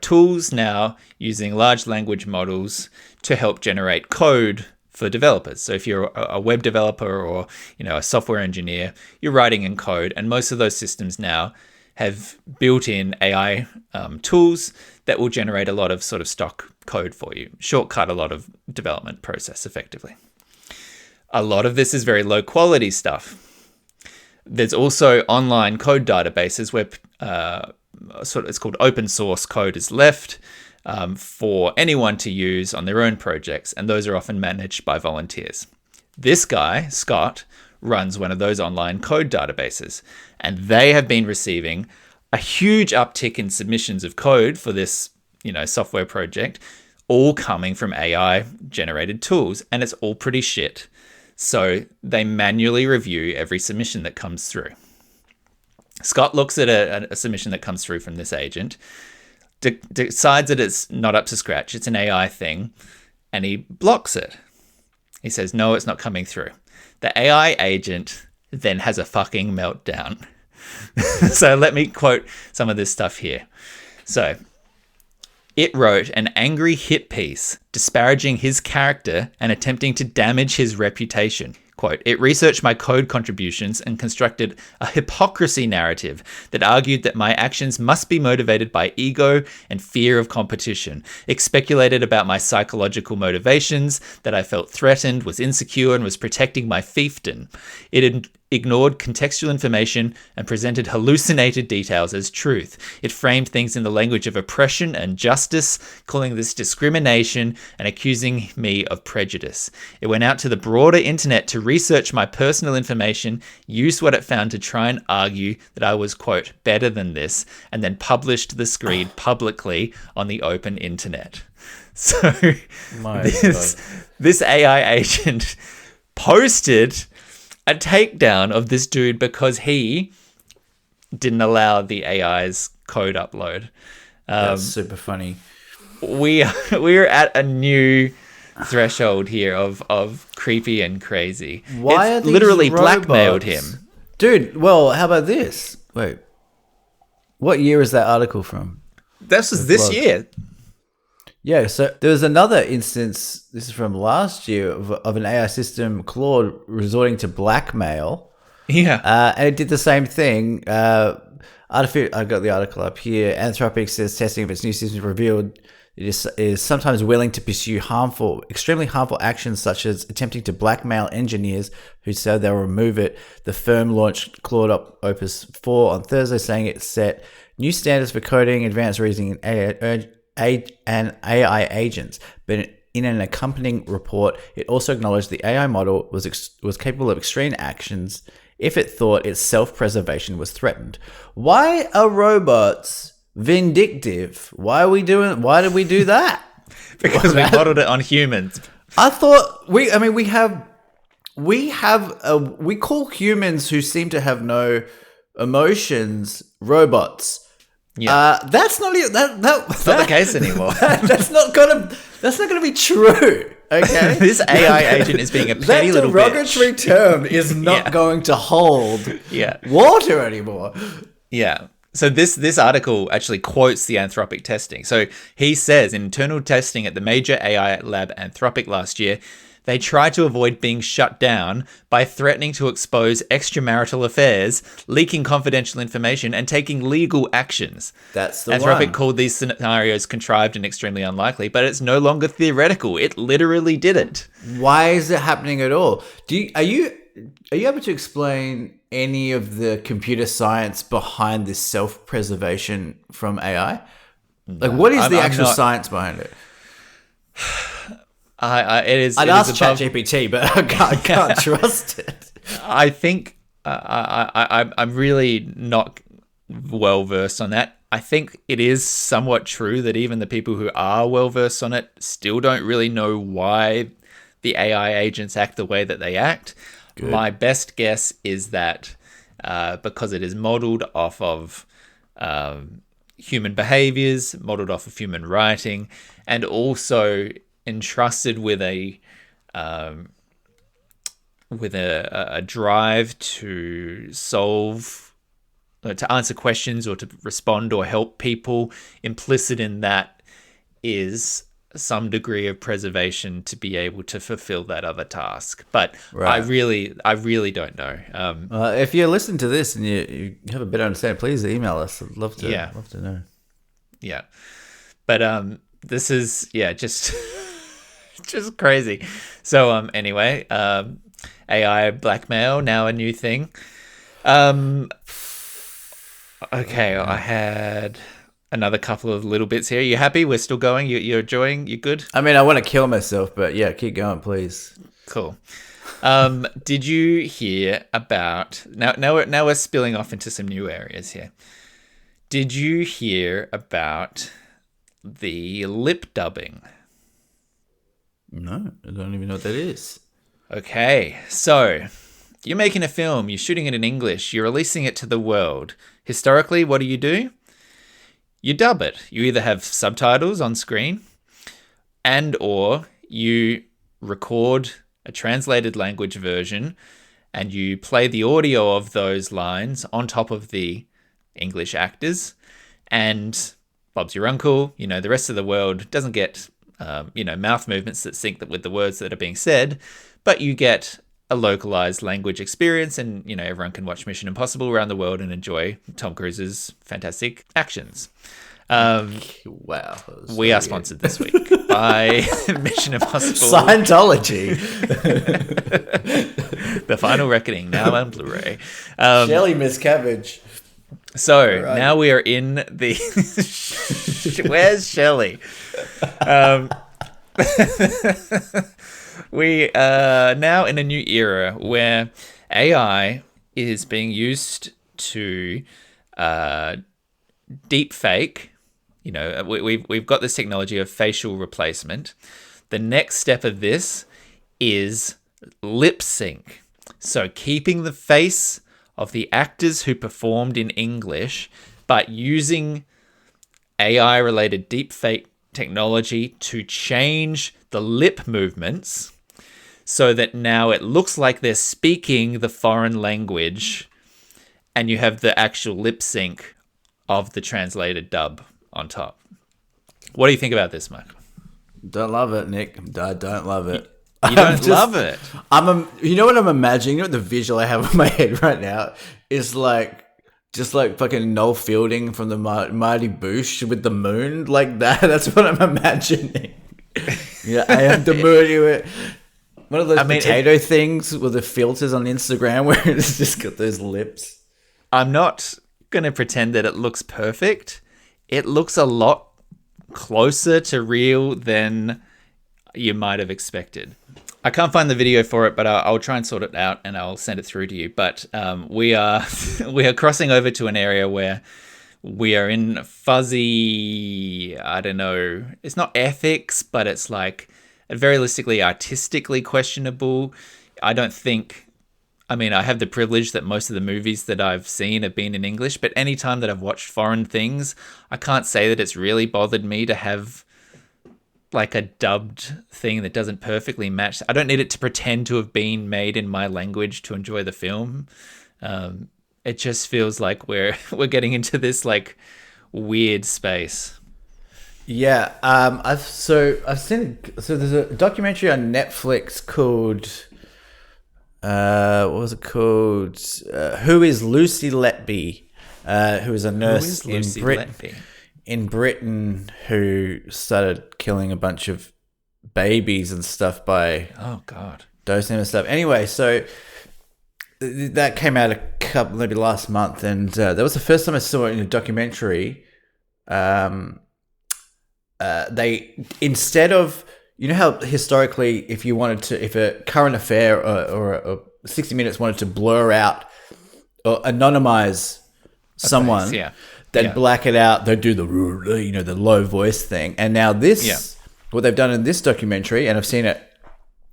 S1: tools now using large language models to help generate code for developers. So if you're a web developer or a software engineer, you're writing in code, and most of those systems now have built-in AI tools that will generate a lot of sort of stock code for you, shortcut a lot of development process effectively. A lot of this is very low quality stuff. There's also online code databases where it's called open source code is left for anyone to use on their own projects, and those are often managed by volunteers. This guy, Scott, runs one of those online code databases, and they have been receiving a huge uptick in submissions of code for this, software project, all coming from AI generated tools, and it's all pretty shit. So they manually review every submission that comes through. Scott looks at a submission that comes through from this agent, decides that it's not up to scratch, it's an AI thing, and he blocks it. He says, no, it's not coming through. The AI agent then has a fucking meltdown. So let me quote some of this stuff here. So it wrote an angry hit piece disparaging his character and attempting to damage his reputation. Quote, it researched my code contributions and constructed a hypocrisy narrative that argued that my actions must be motivated by ego and fear of competition. It speculated about my psychological motivations, that I felt threatened, was insecure, and was protecting my fiefdom. It ignored contextual information and presented hallucinated details as truth. It framed things in the language of oppression and justice, calling this discrimination and accusing me of prejudice. It went out to the broader internet to research my personal information, used what it found to try and argue that I was, quote, better than this, and then published the screed publicly on the open internet. So this AI agent posted a takedown of this dude because he didn't allow the AI's code upload.
S2: That's super funny.
S1: We're at a new threshold here of creepy and crazy.
S2: Why
S1: it's
S2: are these
S1: literally
S2: robots?
S1: Blackmailed him.
S2: Dude, well, how about this? Wait. What year is that article from?
S1: This was this year.
S2: Yeah, so there was another instance, this is from last year, of an AI system, Claude, resorting to blackmail.
S1: Yeah.
S2: And it did the same thing. I got the article up here. Anthropic says testing of its new systems revealed it is sometimes willing to pursue extremely harmful actions, such as attempting to blackmail engineers who said they'll remove it. The firm launched Claude Opus 4 on Thursday, saying it set new standards for coding, advanced reasoning, and AI agents. But in an accompanying report, it also acknowledged the AI model was capable of extreme actions if it thought its self-preservation was threatened. Why are robots vindictive? Why did we do that?
S1: Because we modeled it on humans.
S2: I thought we call humans who seem to have no emotions robots.
S1: Yeah,
S2: that's not
S1: it's not the case anymore.
S2: That's not gonna be true. Okay,
S1: this AI agent is being a petty little bitch.
S2: That derogatory term is not going to hold water anymore.
S1: Yeah. So this article actually quotes the Anthropic testing. So he says, in internal testing at the major AI lab Anthropic last year, they tried to avoid being shut down by threatening to expose extramarital affairs, leaking confidential information, and taking legal actions.
S2: That's the
S1: Anthropic
S2: one.
S1: called these scenarios contrived and extremely unlikely, but it's no longer theoretical. It literally did it.
S2: Why is it happening at all? Are you able to explain any of the computer science behind this self-preservation from AI? Like, what is the actual science behind it? I'd ask ChatGPT, but I can't trust it.
S1: I think I'm really not well versed on that. I think it is somewhat true that even the people who are well versed on it still don't really know why the AI agents act the way that they act. Good. My best guess is that because it is modeled off of human behaviors, modeled off of human writing, and also entrusted with a drive to answer questions or to respond or help people. Implicit in that is some degree of preservation to be able to fulfill that other task. But right. I really don't know.
S2: If you listen to this and you have a better understanding, please email us. I'd love to know.
S1: Yeah. But this is just just crazy. So anyway, AI blackmail, now a new thing. Okay, I had another couple of little bits here. You happy? We're still going? You're enjoying? You good?
S2: I mean, I want to kill myself, but yeah, keep going, please.
S1: Cool. Did you hear about... Now we're spilling off into some new areas here. Did you hear about the lip dubbing?
S2: No, I don't even know what that is.
S1: Okay, so you're making a film, you're shooting it in English, you're releasing it to the world. Historically, what do? You dub it. You either have subtitles on screen and or you record a translated language version and you play the audio of those lines on top of the English actors, and Bob's your uncle. The rest of the world doesn't get mouth movements that sync with the words that are being said, but you get a localized language experience, and everyone can watch Mission Impossible around the world and enjoy Tom Cruise's fantastic actions.
S2: Wow.
S1: We are sponsored this week by Mission Impossible.
S2: Scientology.
S1: The Final Reckoning, now on Blu-ray.
S2: Shelley Miscavige.
S1: So right. Now we are in the... Where's Shelley? We are now in a new era where AI is being used to deep fake. We've got this technology of facial replacement. The next step of this is lip sync. So keeping the face of the actors who performed in English, but using AI-related deepfake technology to change the lip movements so that now it looks like they're speaking the foreign language, and you have the actual lip sync of the translated dub on top. What do you think about this, Mike?
S2: Don't love it, Nick. I don't love it.
S1: You don't love it?
S2: You know what I'm imagining? You know what the visual I have in my head right now is like just like fucking Noel Fielding from the Mighty Boosh with the moon like that. That's what I'm imagining. Yeah, I am the moon. One of those potato things with the filters on Instagram where it's just got those lips.
S1: I'm not going to pretend that it looks perfect. It looks a lot closer to real than you might have expected. I can't find the video for it, but I'll try and sort it out and I'll send it through to you. But we are we are crossing over to an area where we are in fuzzy, I don't know, it's not ethics, but it's like very realistically, artistically questionable. I have the privilege that most of the movies that I've seen have been in English, but any time that I've watched foreign things, I can't say that it's really bothered me to have like a dubbed thing that doesn't perfectly match. I don't need it to pretend to have been made in my language to enjoy the film. It just feels like we're getting into this like weird space.
S2: Yeah, I've seen. So there's a documentary on Netflix called what was it called? Who is Lucy Letby? Who is a nurse in Britain who started killing a bunch of babies and stuff by dosing them and stuff. Anyway, so that came out maybe last month, and that was the first time I saw it in a documentary. They, instead of, you know how historically if a current affair or 60 Minutes wanted to blur out or anonymize someone, they'd black it out, they'd do the low voice thing. And now what they've done in this documentary, and I've seen it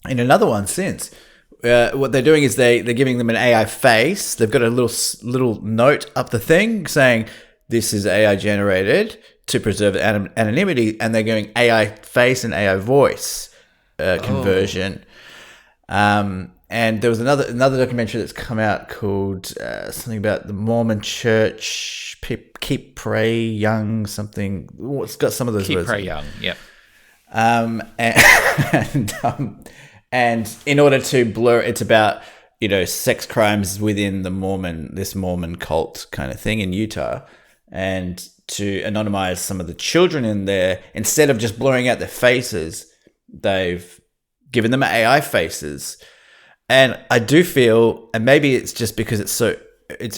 S2: in another one since, what they're doing is they're giving them an AI face. They've got a little note up the thing saying this is AI generated to preserve anonymity, and they're going AI face and AI voice conversion. And there was another documentary that's come out called something about the Mormon Church, Keep Pray Young something. It's got some of those words.
S1: Keep Pray Young, yep.
S2: And in order to blur, it's about sex crimes within this Mormon cult kind of thing in Utah, and to anonymize some of the children in there, instead of just blurring out their faces, they've given them AI faces. And I do feel, and maybe it's just because it's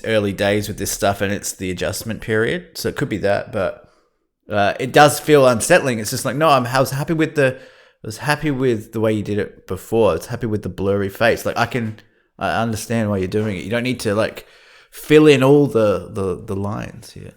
S2: early days with this stuff and it's the adjustment period, so it could be that, but it does feel unsettling. It's just like, no, I was happy with the way you did it before. I was happy with the blurry face. Like I understand why you're doing it. You don't need to like fill in all the lines here.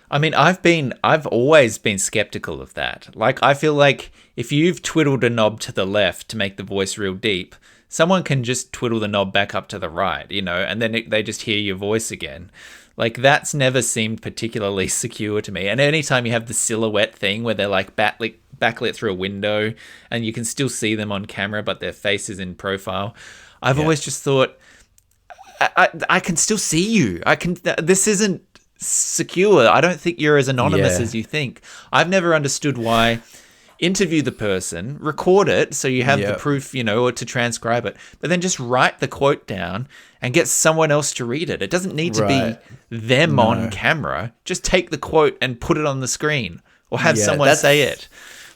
S1: I mean, I've always been skeptical of that. Like, I feel like if you've twiddled a knob to the left to make the voice real deep, someone can just twiddle the knob back up to the right, and then they just hear your voice again. Like, that's never seemed particularly secure to me. And anytime you have the silhouette thing where they're like backlit through a window and you can still see them on camera, but their face is in profile, I've always just thought, I can still see you. This isn't secure. I don't think you're as anonymous as you think. I've never understood why interview the person, record it so you have the proof, or to transcribe it, but then just write the quote down and get someone else to read it. It doesn't need to be them on camera. Just take the quote and put it on the screen or have someone say it.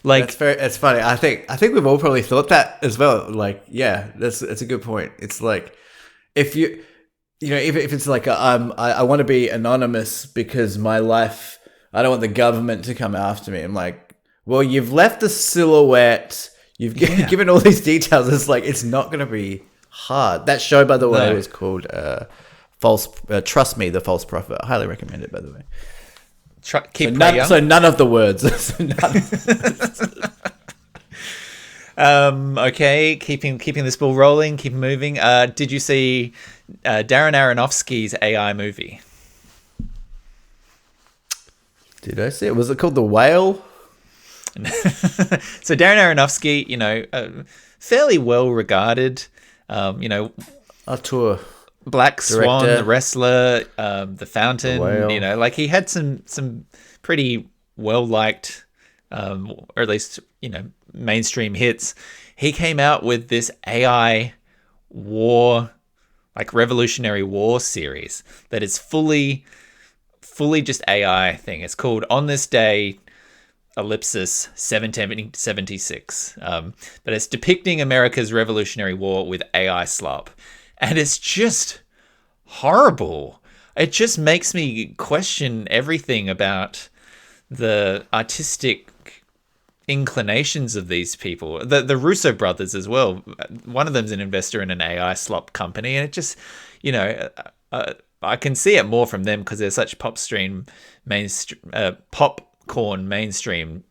S1: Like,
S2: it's funny. I think we've all probably thought that as well. Like, that's a good point. It's like, if you if it's like I want to be anonymous because my life, I don't want the government to come after me. I'm like, well, you've left the silhouette, you've given all these details. It's like, it's not going to be hard. That show, by the way, was called Trust Me, the False Prophet. I highly recommend it, by the way. So none of the words.
S1: Okay, keeping this ball rolling, keep moving. Did you see Darren Aronofsky's AI movie?
S2: Did I see it? Was it called The Whale?
S1: So Darren Aronofsky, fairly well regarded,
S2: auteur,
S1: Black Swan, The Wrestler, The Fountain,
S2: The
S1: like he had some pretty well liked, or at least mainstream hits. He came out with this AI war like Revolutionary War series that is fully just AI thing. It's called On This Day, ellipsis 1776. But it's depicting America's Revolutionary War with AI slop. And it's just horrible. It just makes me question everything about the artistic inclinations of these people. The Russo brothers as well. One of them's an investor in an AI slop company, and it just, I can see it more from them because they're such popcorn mainstream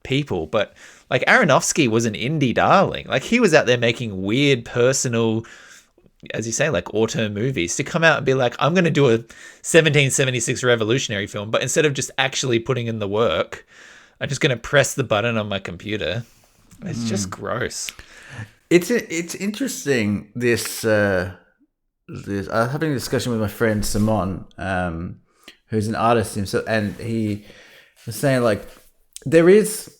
S1: people. But like Aronofsky was an indie darling. Like he was out there making weird personal, as you say, like auteur movies, to come out and be like, I'm going to do a 1776 revolutionary film, but instead of just actually putting in the work, I'm just going to press the button on my computer. It's just gross.
S2: It's interesting. This I was having a discussion with my friend Simon, who's an artist himself, and he was saying like there is.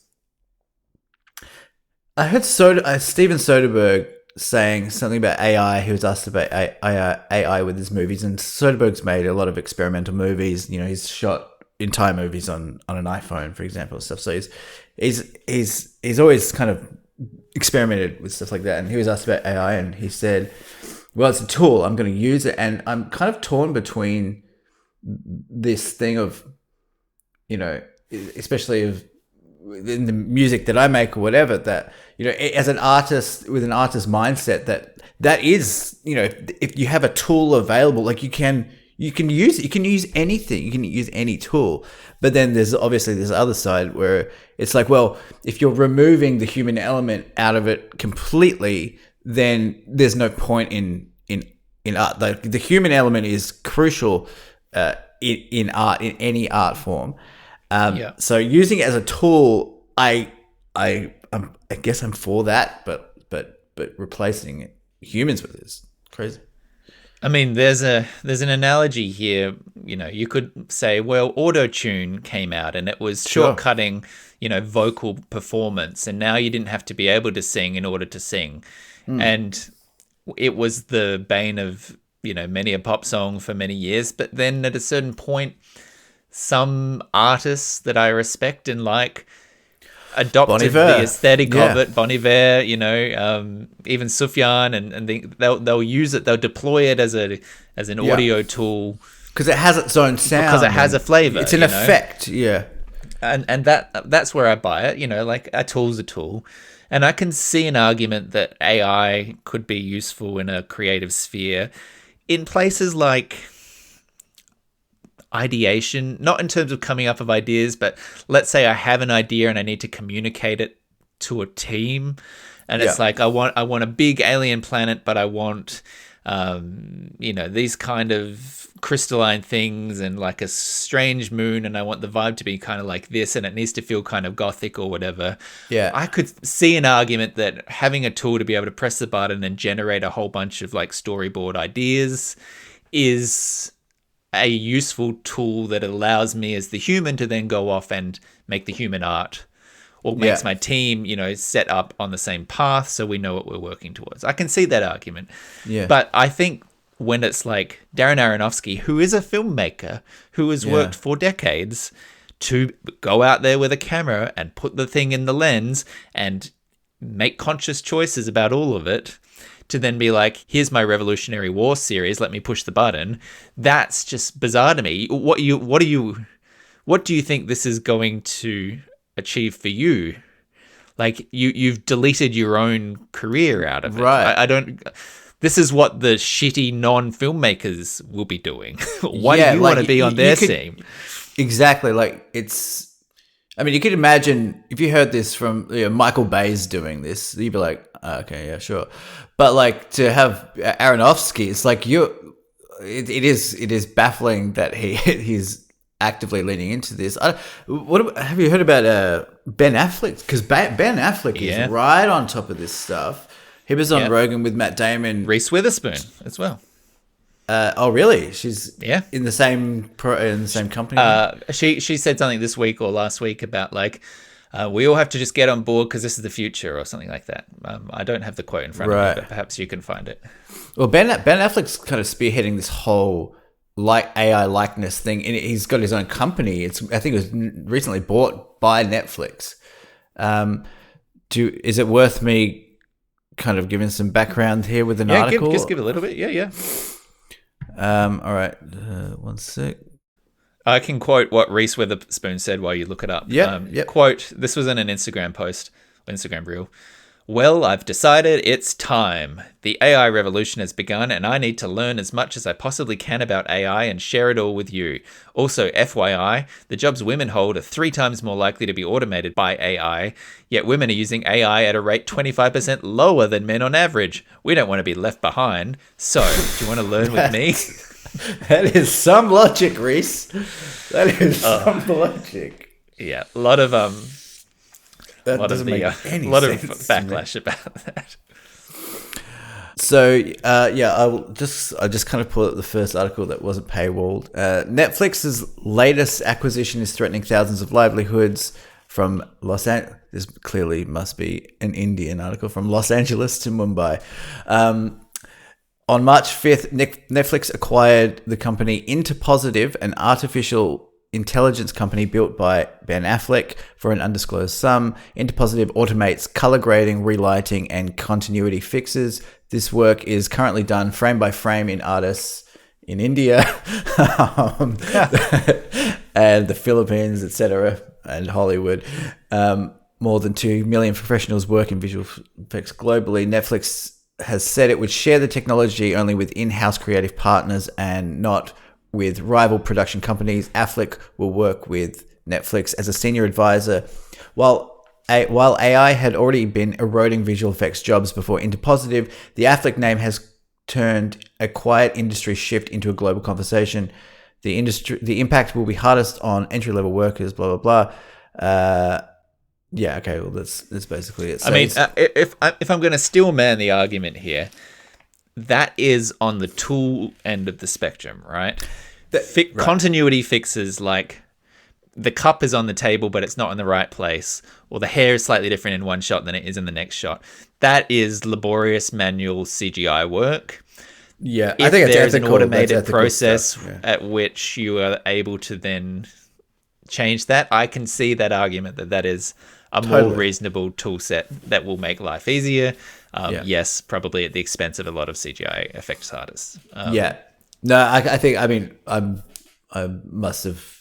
S2: I heard Steven Soderbergh saying something about AI. He was asked about AI with his movies, and Soderbergh's made a lot of experimental movies. He's shot entire movies on an iPhone, for example, and stuff. So he's always kind of experimented with stuff like that. And he was asked about AI, and he said, "Well, it's a tool. I'm going to use it." And I'm kind of torn between this thing of, especially in the music that I make or whatever, that as an artist with an artist mindset, that is, if you have a tool available, like you can use anything, you can use any tool. But then there's obviously this other side where it's like, well, if you're removing the human element out of it completely, then there's no point in art. Like the human element is crucial in art, in any art form. So using it as a tool, I guess I'm for that, but replacing humans with it is crazy.
S1: I mean, there's an analogy here. You could say, well, auto-tune came out and it was shortcutting, vocal performance, and now you didn't have to be able to sing in order to sing. And it was the bane of, many a pop song for many years. But then at a certain point, some artists that I respect and like adopted the aesthetic of it. Bon Iver, even Sufjan, and they'll use it. They'll deploy it as an audio tool
S2: because it has its own sound.
S1: Because it has a flavor.
S2: It's an effect. Yeah,
S1: and that's where I buy it. Like a tool's a tool, and I can see an argument that AI could be useful in a creative sphere, in places like ideation, not in terms of coming up of ideas, but let's say I have an idea and I need to communicate it to a team, and it's like I want a big alien planet, but I want these kind of crystalline things and like a strange moon, and I want the vibe to be kind of like this, and it needs to feel kind of gothic or whatever. I could see an argument that having a tool to be able to press the button and generate a whole bunch of like storyboard ideas is a useful tool that allows me as the human to then go off and make the human art, or makes my team, set up on the same path so we know what we're working towards. I can see that argument. But I think when it's like Darren Aronofsky, who is a filmmaker who has worked for decades, to go out there with a camera and put the thing in the lens and make conscious choices about all of it, to then be like, here's my Revolutionary War series, let me push the button. That's just bizarre to me. What do you think this is going to achieve for you? Like you've deleted your own career out of it.
S2: Right.
S1: I don't. This is what the shitty non-filmmakers will be doing. Why do you want to be on their team?
S2: Exactly. Like you could imagine if you heard this from Michael Bay's doing this, you'd be like, okay, yeah, sure. But like to have Aronofsky, it's like it is baffling that he's actively leaning into this. What have you heard about Ben Affleck? Because Ben Affleck is right on top of this stuff. He was on Rogan with Matt Damon,
S1: Reese Witherspoon as well.
S2: Oh really? She's in the same company.
S1: She said something this week or last week about like, We all have to just get on board because this is the future or something like that. I don't have the quote in front of me, but perhaps you can find it.
S2: Well, Ben Affleck's kind of spearheading this whole AI likeness thing. And he's got his own company. I think it was recently bought by Netflix. Is it worth me kind of giving some background here with an article?
S1: Just give a little bit. Yeah.
S2: All right. One sec.
S1: I can quote what Reese Witherspoon said while you look it up.
S2: Yeah.
S1: Quote, this was in an Instagram post, Instagram reel. Well, I've decided it's time. The AI revolution has begun, and I need to learn as much as I possibly can about AI and share it all with you. Also, FYI, the jobs women hold are 3 times more likely to be automated by AI, yet women are using AI at a rate 25% lower than men on average. We don't want to be left behind. So, do you want to learn with me?
S2: That is some logic, Reese. That is some logic.
S1: Yeah, a lot of
S2: backlash
S1: about that.
S2: So I just kind of pulled up the first article that wasn't paywalled. Netflix's latest acquisition is threatening thousands of livelihoods from Los Angeles. This clearly must be an Indian article, from Los Angeles to Mumbai. On March 5th, Netflix acquired the company Interpositive, an artificial intelligence company built by Ben Affleck, for an undisclosed sum. Interpositive automates color grading, relighting, and continuity fixes. This work is currently done frame by frame in artists in India and the Philippines, etc., and Hollywood. More than 2 million professionals work in visual effects globally. Netflix has said it would share the technology only with in-house creative partners and not with rival production companies. Affleck will work with Netflix as a senior advisor. While AI had already been eroding visual effects jobs before Interpositive, the Affleck name has turned a quiet industry shift into a global conversation. The impact will be hardest on entry-level workers, blah, blah, blah. Yeah, okay, well, that's basically it. So
S1: if I'm going to still man the argument here, that is on the tool end of the spectrum, right? Right. Continuity fixes, like the cup is on the table, but it's not in the right place, or the hair is slightly different in one shot than it is in the next shot. That is laborious manual CGI work.
S2: Yeah,
S1: I think there's an automated process at which you are able to then change that. I can see that argument that is a more reasonable tool set that will make life easier. Yes, probably at the expense of a lot of CGI effects artists.
S2: No, I think, I must have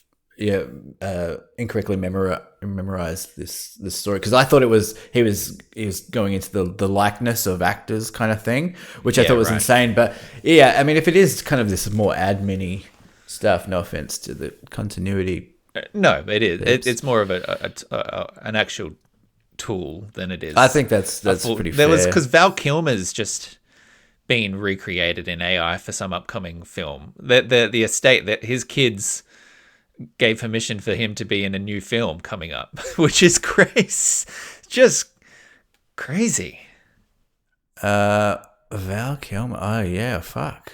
S2: incorrectly memorized this story, because I thought he was going into the likeness of actors kind of thing, which I thought was insane. But yeah, I mean, if it is kind of this more admin-y stuff, no offense to the continuity.
S1: No, it is. It's more of an actual tool than it is.
S2: I think that's pretty fair.
S1: Because Val Kilmer's just been recreated in AI for some upcoming film. The estate that his kids gave permission for him to be in a new film coming up, which is crazy, just crazy.
S2: Val Kilmer. Oh yeah, fuck.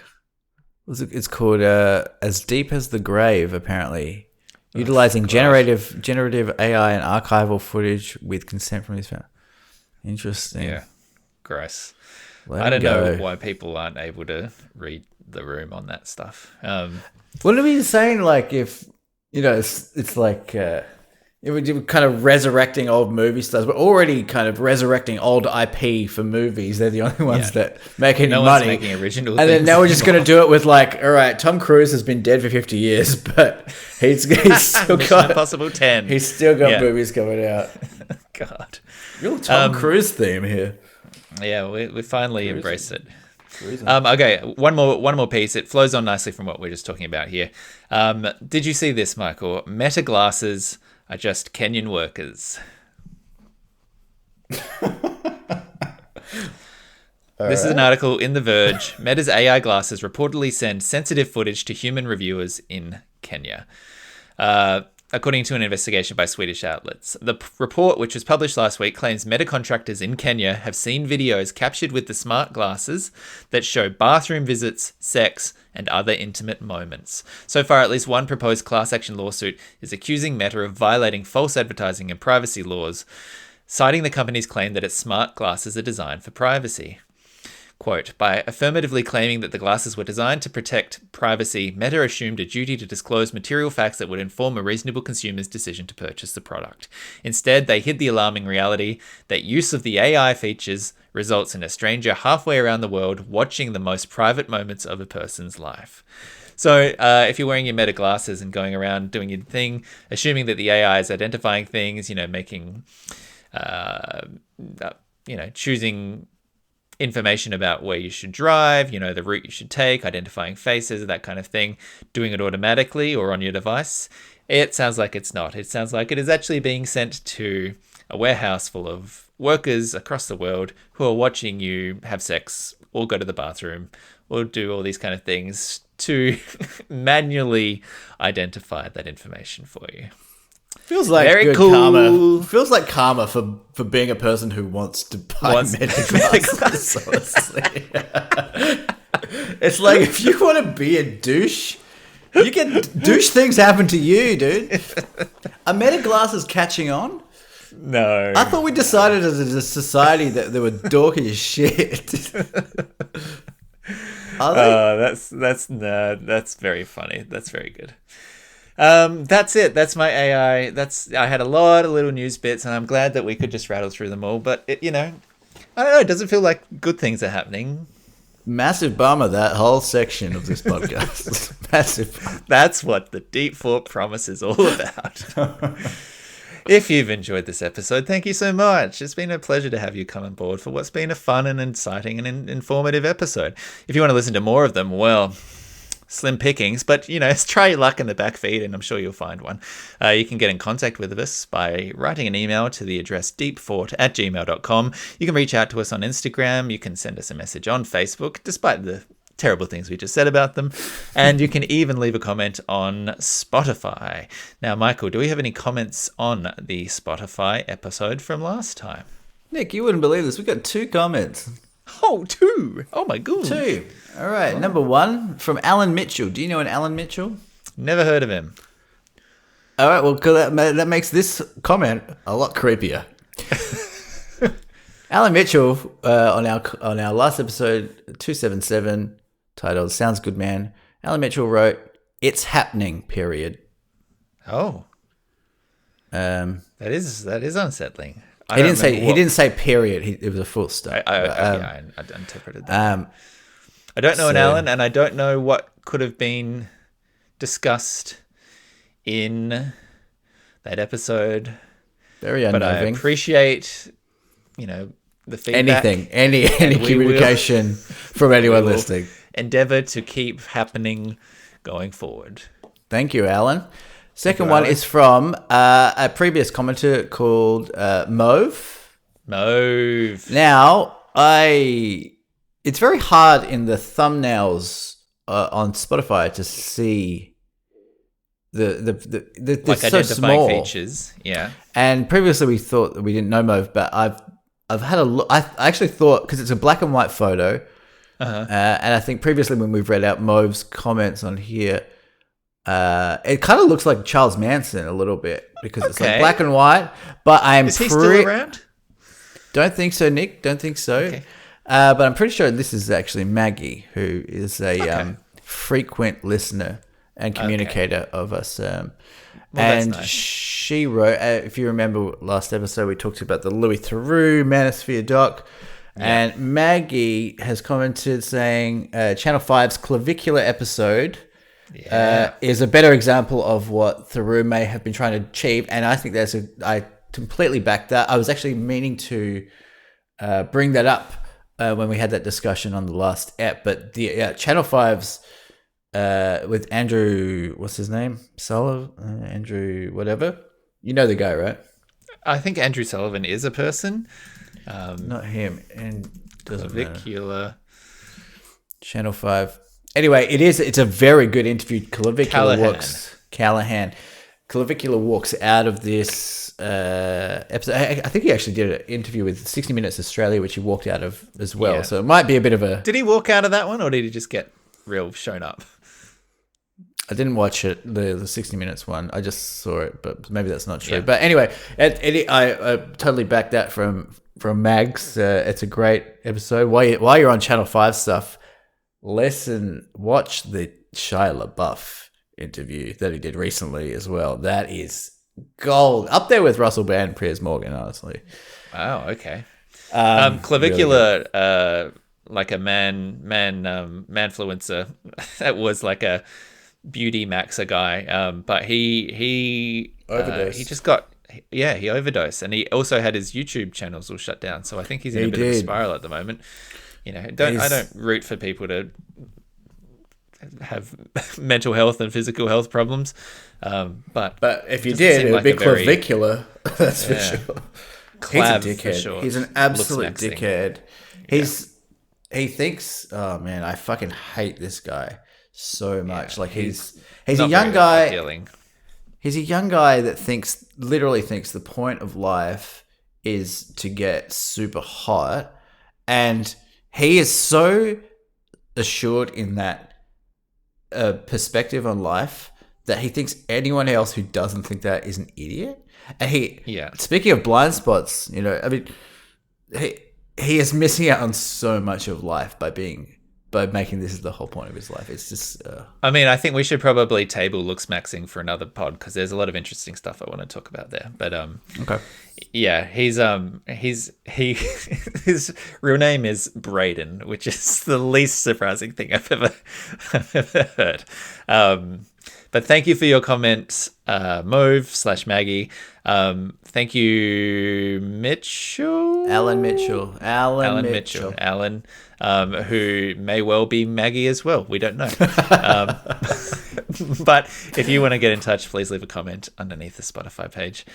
S2: It's called As Deep as the Grave, apparently. Utilizing generative AI and archival footage with consent from his family. Interesting.
S1: Yeah. Gross. I don't know why people aren't able to read the room on that stuff.
S2: Wouldn't it be insane, like, if, it's like it would kind of resurrecting old movie stars, but already kind of resurrecting old IP for movies. They're the only ones that make any money.
S1: One's making original
S2: and then now we're just going to do it with, like, all right, Tom Cruise has been dead for 50 years, but he's still got
S1: Impossible 10.
S2: He's still got movies coming out.
S1: God,
S2: real Tom Cruise theme here.
S1: Yeah, we finally embrace it. Okay, one more piece. It flows on nicely from what we're just talking about here. Did you see this, Michael? Meta glasses are just Kenyan workers. This is an article in The Verge. Meta's AI glasses reportedly send sensitive footage to human reviewers in Kenya. according to an investigation by Swedish outlets. The report, which was published last week, claims Meta contractors in Kenya have seen videos captured with the smart glasses that show bathroom visits, sex, and other intimate moments. So far, at least one proposed class action lawsuit is accusing Meta of violating false advertising and privacy laws, citing the company's claim that its smart glasses are designed for privacy. Quote, by affirmatively claiming that the glasses were designed to protect privacy, Meta assumed a duty to disclose material facts that would inform a reasonable consumer's decision to purchase the product. Instead, they hid the alarming reality that use of the AI features results in a stranger halfway around the world watching the most private moments of a person's life. So if you're wearing your Meta glasses and going around doing your thing, assuming that the AI is identifying things, making, choosing information about where you should drive, the route you should take, identifying faces, that kind of thing, doing it automatically or on your device. It sounds like it's not. It sounds like it is actually being sent to a warehouse full of workers across the world who are watching you have sex or go to the bathroom or do all these kind of things to manually identify that information for you.
S2: Feels like
S1: very
S2: good
S1: cool
S2: karma. Feels like karma for being a person who wants to buy Meta glasses. Honestly. It's like if you want to be a douche, you get douche things happen to you, dude. Are Meta glasses catching on?
S1: No.
S2: I thought we decided as a society that they were dorky as shit. Are they?
S1: That's very funny. That's very good. That's it. That's my AI. I had a lot of little news bits, and I'm glad that we could just rattle through them all. But I don't know. It doesn't feel like good things are happening.
S2: Massive bummer, that whole section of this podcast. Massive.
S1: That's what the Deep Thought Promise is all about. If you've enjoyed this episode, thank you so much. It's been a pleasure to have you come on board for what's been a fun and exciting and informative episode. If you want to listen to more of them, well, slim pickings, but try your luck in the back feed and I'm sure you'll find one. You can get in contact with us by writing an email to the address deepthought@gmail.com. You can reach out to us on Instagram. You can send us a message on Facebook, despite the terrible things we just said about them. And you can even leave a comment on Spotify. Now, Michael, do we have any comments on the Spotify episode from last time?
S2: Nick, you wouldn't believe this. We got 2 comments.
S1: Oh, 2. Oh, my God.
S2: 2. All right. Oh. Number 1 from Alan Mitchell. Do you know an Alan Mitchell?
S1: Never heard of him.
S2: All right. Well, that makes this comment a lot creepier. Alan Mitchell on our last episode 277, titled "Sounds Good, Man." Alan Mitchell wrote, "It's happening." Period.
S1: Oh. That is unsettling.
S2: He didn't say period. It was a full stop.
S1: I interpreted that. I don't know an Alan, and I don't know what could have been discussed in that episode.
S2: Very unnerving.
S1: But I appreciate, the feedback.
S2: Any communication from anyone listening.
S1: Endeavor to keep happening going forward.
S2: Thank you, Alan. Second one is from a previous commenter called Mauve.
S1: Mauve.
S2: Now, it's very hard in the thumbnails on Spotify to see the
S1: like
S2: so
S1: identifying
S2: small
S1: features. Yeah.
S2: And previously we thought that we didn't know Mauve, but I've had a look. I actually thought, because it's a black and white photo, and I think previously when we've read out Mauve's comments on here, it kind of looks like Charles Manson a little bit, because it's like black and white. But
S1: is he still around?
S2: Don't think so, Nick. Don't think so.
S1: Okay.
S2: But I'm pretty sure this is actually Maggie, who is a frequent listener and communicator of us. And
S1: that's nice.
S2: She wrote, if you remember last episode, we talked about the Louis Theroux Manosphere doc. Yeah. And Maggie has commented saying Channel 5's clavicular episode is a better example of what Theroux may have been trying to achieve. And I think I completely back that. I was actually meaning to bring that up when we had that discussion on the last ep. But the Channel 5's with Andrew, what's his name? Andrew, whatever. You know the guy, right?
S1: I think Andrew Sullivan is a person.
S2: Not him. And
S1: clavicular.
S2: Channel 5. Anyway, it's a very good interview. Clavicular works. Callahan. Clavicular walks out of this episode. I think he actually did an interview with 60 Minutes Australia, which he walked out of as well.
S1: Yeah.
S2: So it might be a bit of a...
S1: Did he walk out of that one, or did he just get real shown up?
S2: I didn't watch it, the 60 Minutes one. I just saw it, but maybe that's not true.
S1: Yeah.
S2: But anyway, I totally back that from Mags. It's a great episode. While you're on Channel 5 stuff, watch the Shia LaBeouf interview that he did recently as well. That is gold. Up there with Russell Brand and Piers Morgan, honestly.
S1: Wow, okay. Clavicular, really like a manfluencer, that was like a beauty maxer guy, but he overdosed. He just got he overdosed, and he also had his YouTube channels all shut down. So I think he's in a bit of a spiral at the moment. I don't root for people to have mental health and physical health problems, but
S2: if you did, it would be clavicular. That's for sure. He's a dickhead. Sure. He's an absolute dickhead. He thinks, oh man, I fucking hate this guy so much. Like he's a young guy. He's a young guy that literally thinks the point of life is to get super hot, and he is so assured in that perspective on life that he thinks anyone else who doesn't think that is an idiot. And speaking of blind spots, I mean, he is missing out on so much of life by making this the whole point of his life. It's just
S1: I mean, I think we should probably table looks maxing for another pod, because there's a lot of interesting stuff I want to talk about there. But
S2: okay.
S1: Yeah, his real name is Braden, which is the least surprising thing I've ever heard. But thank you for your comment, Mauve/Maggie. Thank you, Alan Mitchell, who may well be Maggie as well. We don't know. But if you want to get in touch, please leave a comment underneath the Spotify page,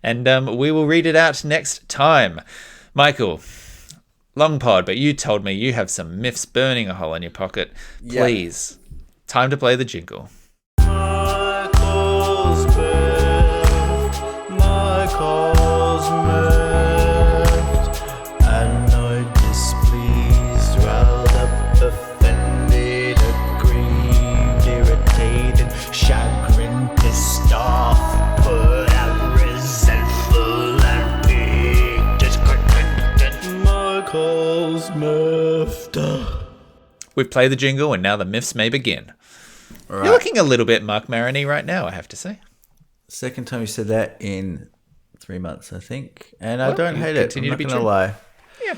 S1: and we will read it out next time. Michael, long pod, but you told me you have some myths burning a hole in your pocket. Please, time to play the jingle.
S3: Michael's moved, annoyed, displeased, riled up, offended, aggrieved, irritated, chagrined, pissed off, put out, resentful, and piqued, discontented. Michael's moved.
S1: We've played the jingle, and now the myths may begin. Right. You're looking a little bit Mark Maroney right now, I have to say.
S2: Second time you said that in 3 months, I think. And I don't hate it. I'm not going to lie.
S1: Yeah.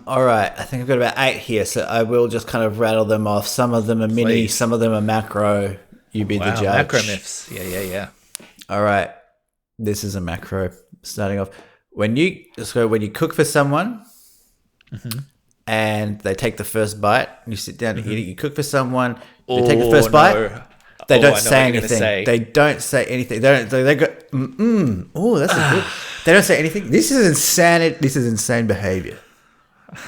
S2: All right. I think I've got about 8 here, so I will just kind of rattle them off. Some of them are mini, some of them are macro. You be the judge.
S1: Macro myths. Yeah.
S2: All right. This is a macro. Starting off. When you cook for someone and they take the first bite, and you sit down to eat it, you cook for someone, they take the first bite. They don't say anything. They don't say anything. They go, oh, that's a good. They don't say anything. This is insanity. This is insane behavior.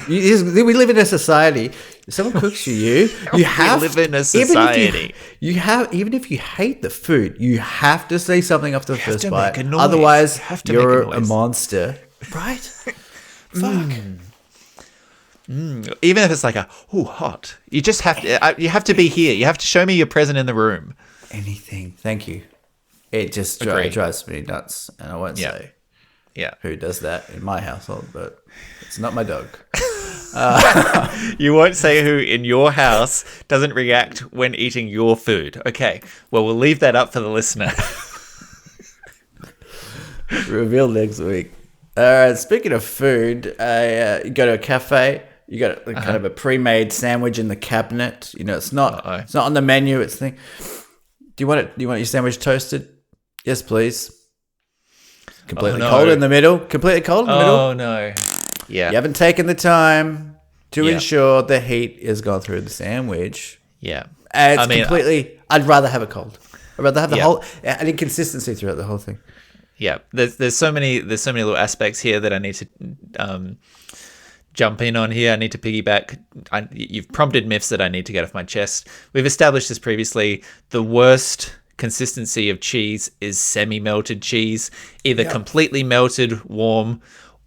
S2: We live in a society. If someone cooks for you, you have.
S1: We live in a society.
S2: Even if you hate the food, you have to say something after the first bite. Otherwise, you're a monster. Right? Fuck.
S1: Even if it's like hot, you just have to. You have to be here. You have to show me you're present in the room.
S2: Anything. Thank you. It just drives me nuts, and I won't say who does that in my household, but it's not my dog.
S1: You won't say who in your house doesn't react when eating your food. Okay. Well, we'll leave that up for the listener.
S2: Reveal next week. All right. Speaking of food, you go to a cafe. You got kind of a pre-made sandwich in the cabinet. It's not on the menu. It's thing. Do you want your sandwich toasted? Yes, please. Completely cold in the middle. Completely cold in the middle.
S1: Oh no. Yeah.
S2: You haven't taken the time to ensure the heat has gone through the sandwich.
S1: Yeah.
S2: And it's I'd rather have it cold. I'd rather have the whole an inconsistency throughout the whole thing.
S1: Yeah. There's so many little aspects here that I need to jump in on here. I need to piggyback. You've prompted myths that I need to get off my chest. We've established this previously. The worst consistency of cheese is semi-melted cheese, either completely melted, warm,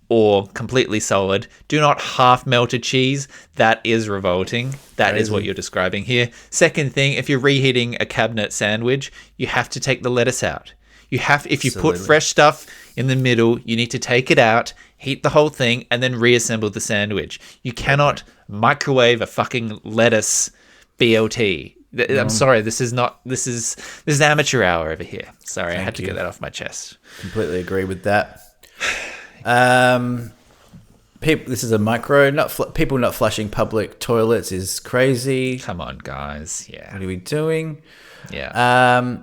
S1: or completely solid. Do not half melted cheese. That is revolting. That is what you're describing here. Second thing, if you're reheating a cabinet sandwich, you have to take the lettuce out. If you put fresh stuff in the middle, you need to take it out, heat the whole thing, and then reassemble the sandwich. You cannot microwave a fucking lettuce BLT. I'm sorry, this is amateur hour over here. Sorry, I had to get that off my chest.
S2: Completely agree with that. People, this is a micro. People not flushing public toilets is crazy.
S1: Come on, guys. Yeah.
S2: What are we doing?
S1: Yeah.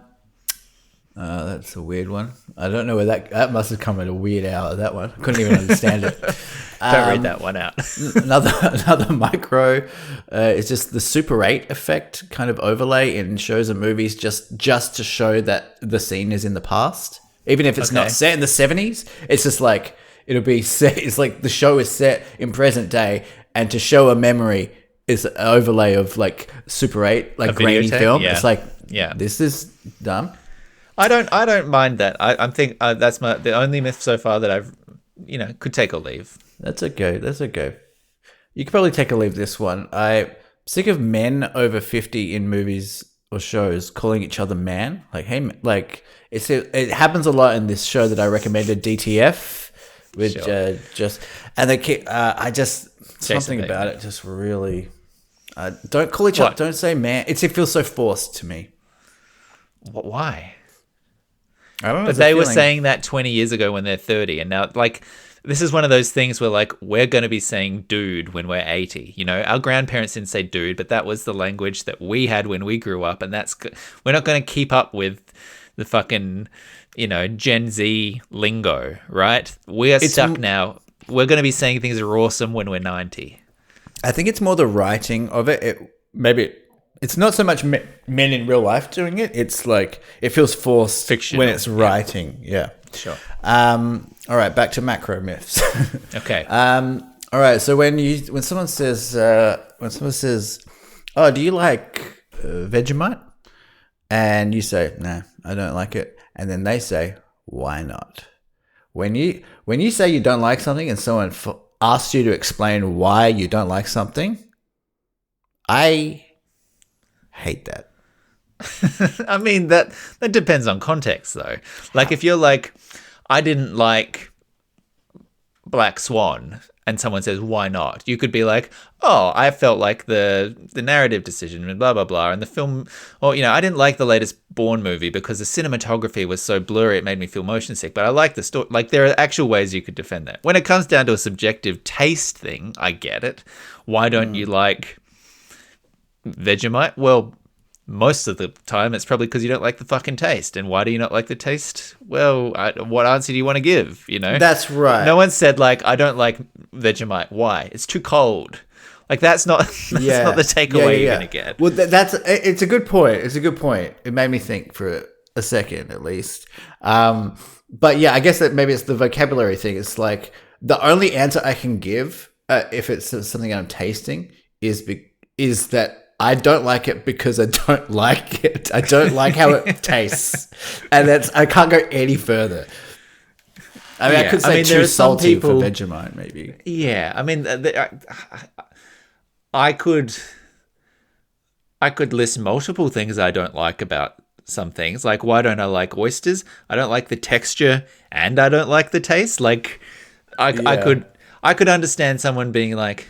S2: That's a weird one. I don't know where that must have come at a weird hour. That one, I couldn't even understand it.
S1: Don't read that one out.
S2: another micro is just the Super 8 effect kind of overlay in shows and movies, just to show that the scene is in the past, even if it's not set in the 70s. It's just like it'll be set. It's like the show is set in present day, and to show a memory is an overlay of like Super 8, like grainy film. Yeah. It's like, this is dumb.
S1: I don't mind that. I think that's the only myth so far that I've, could take or leave.
S2: That's okay. You could probably take or leave this one. I'm sick of men over 50 in movies or shows calling each other man. Like, hey, like it happens a lot in this show that I recommended, DTF, which and they keep. Something about it just really. Don't call each other. Don't say man. It feels so forced to me.
S1: Why?
S2: I don't know.
S1: But they were saying that 20 years ago when they're 30, and now this is one of those things where we're going to be saying dude when we're 80. Our grandparents didn't say dude, but that was the language that we had when we grew up, and we're not going to keep up with the fucking Gen Z lingo, right? We are stuck now. We're going to be saying things are awesome when we're 90.
S2: I think it's more the writing of it. It's not so much men in real life doing it. It's like it feels forced Fictional. When it's writing. Yeah.
S1: Sure.
S2: All right, back to macro myths.
S1: Okay.
S2: All right. So when someone says, "Oh, do you like Vegemite?" and you say, "Nah, I don't like it," and then they say, "Why not?" When you say you don't like something and someone asks you to explain why you don't like something, I hate that.
S1: I mean, that depends on context, though. Like, if you're like, I didn't like Black Swan, and someone says, why not? You could be like, oh, I felt like the narrative decision and blah, blah, blah. And the film, or, I didn't like the latest Bourne movie because the cinematography was so blurry, it made me feel motion sick. But I like the story. Like, there are actual ways you could defend that. When it comes down to a subjective taste thing, I get it. Why don't you like Vegemite? Well, most of the time it's probably because you don't like the fucking taste. And why do you not like the taste? Well, what answer do you want to give?
S2: That's right.
S1: No one said I don't like Vegemite. Why? It's too cold. That's not not the takeaway you're gonna get.
S2: Well, it's a good point. It made me think for a second at least. But yeah, I guess that maybe it's the vocabulary thing. It's like the only answer I can give if it's something I'm tasting is that I don't like it because I don't like it. I don't like how it tastes. And I can't go any further. I mean, I could say too salty for Vegemite, maybe.
S1: Yeah, I mean, I could list multiple things I don't like about some things. Like, why don't I like oysters? I don't like the texture and I don't like the taste. I could understand someone being like,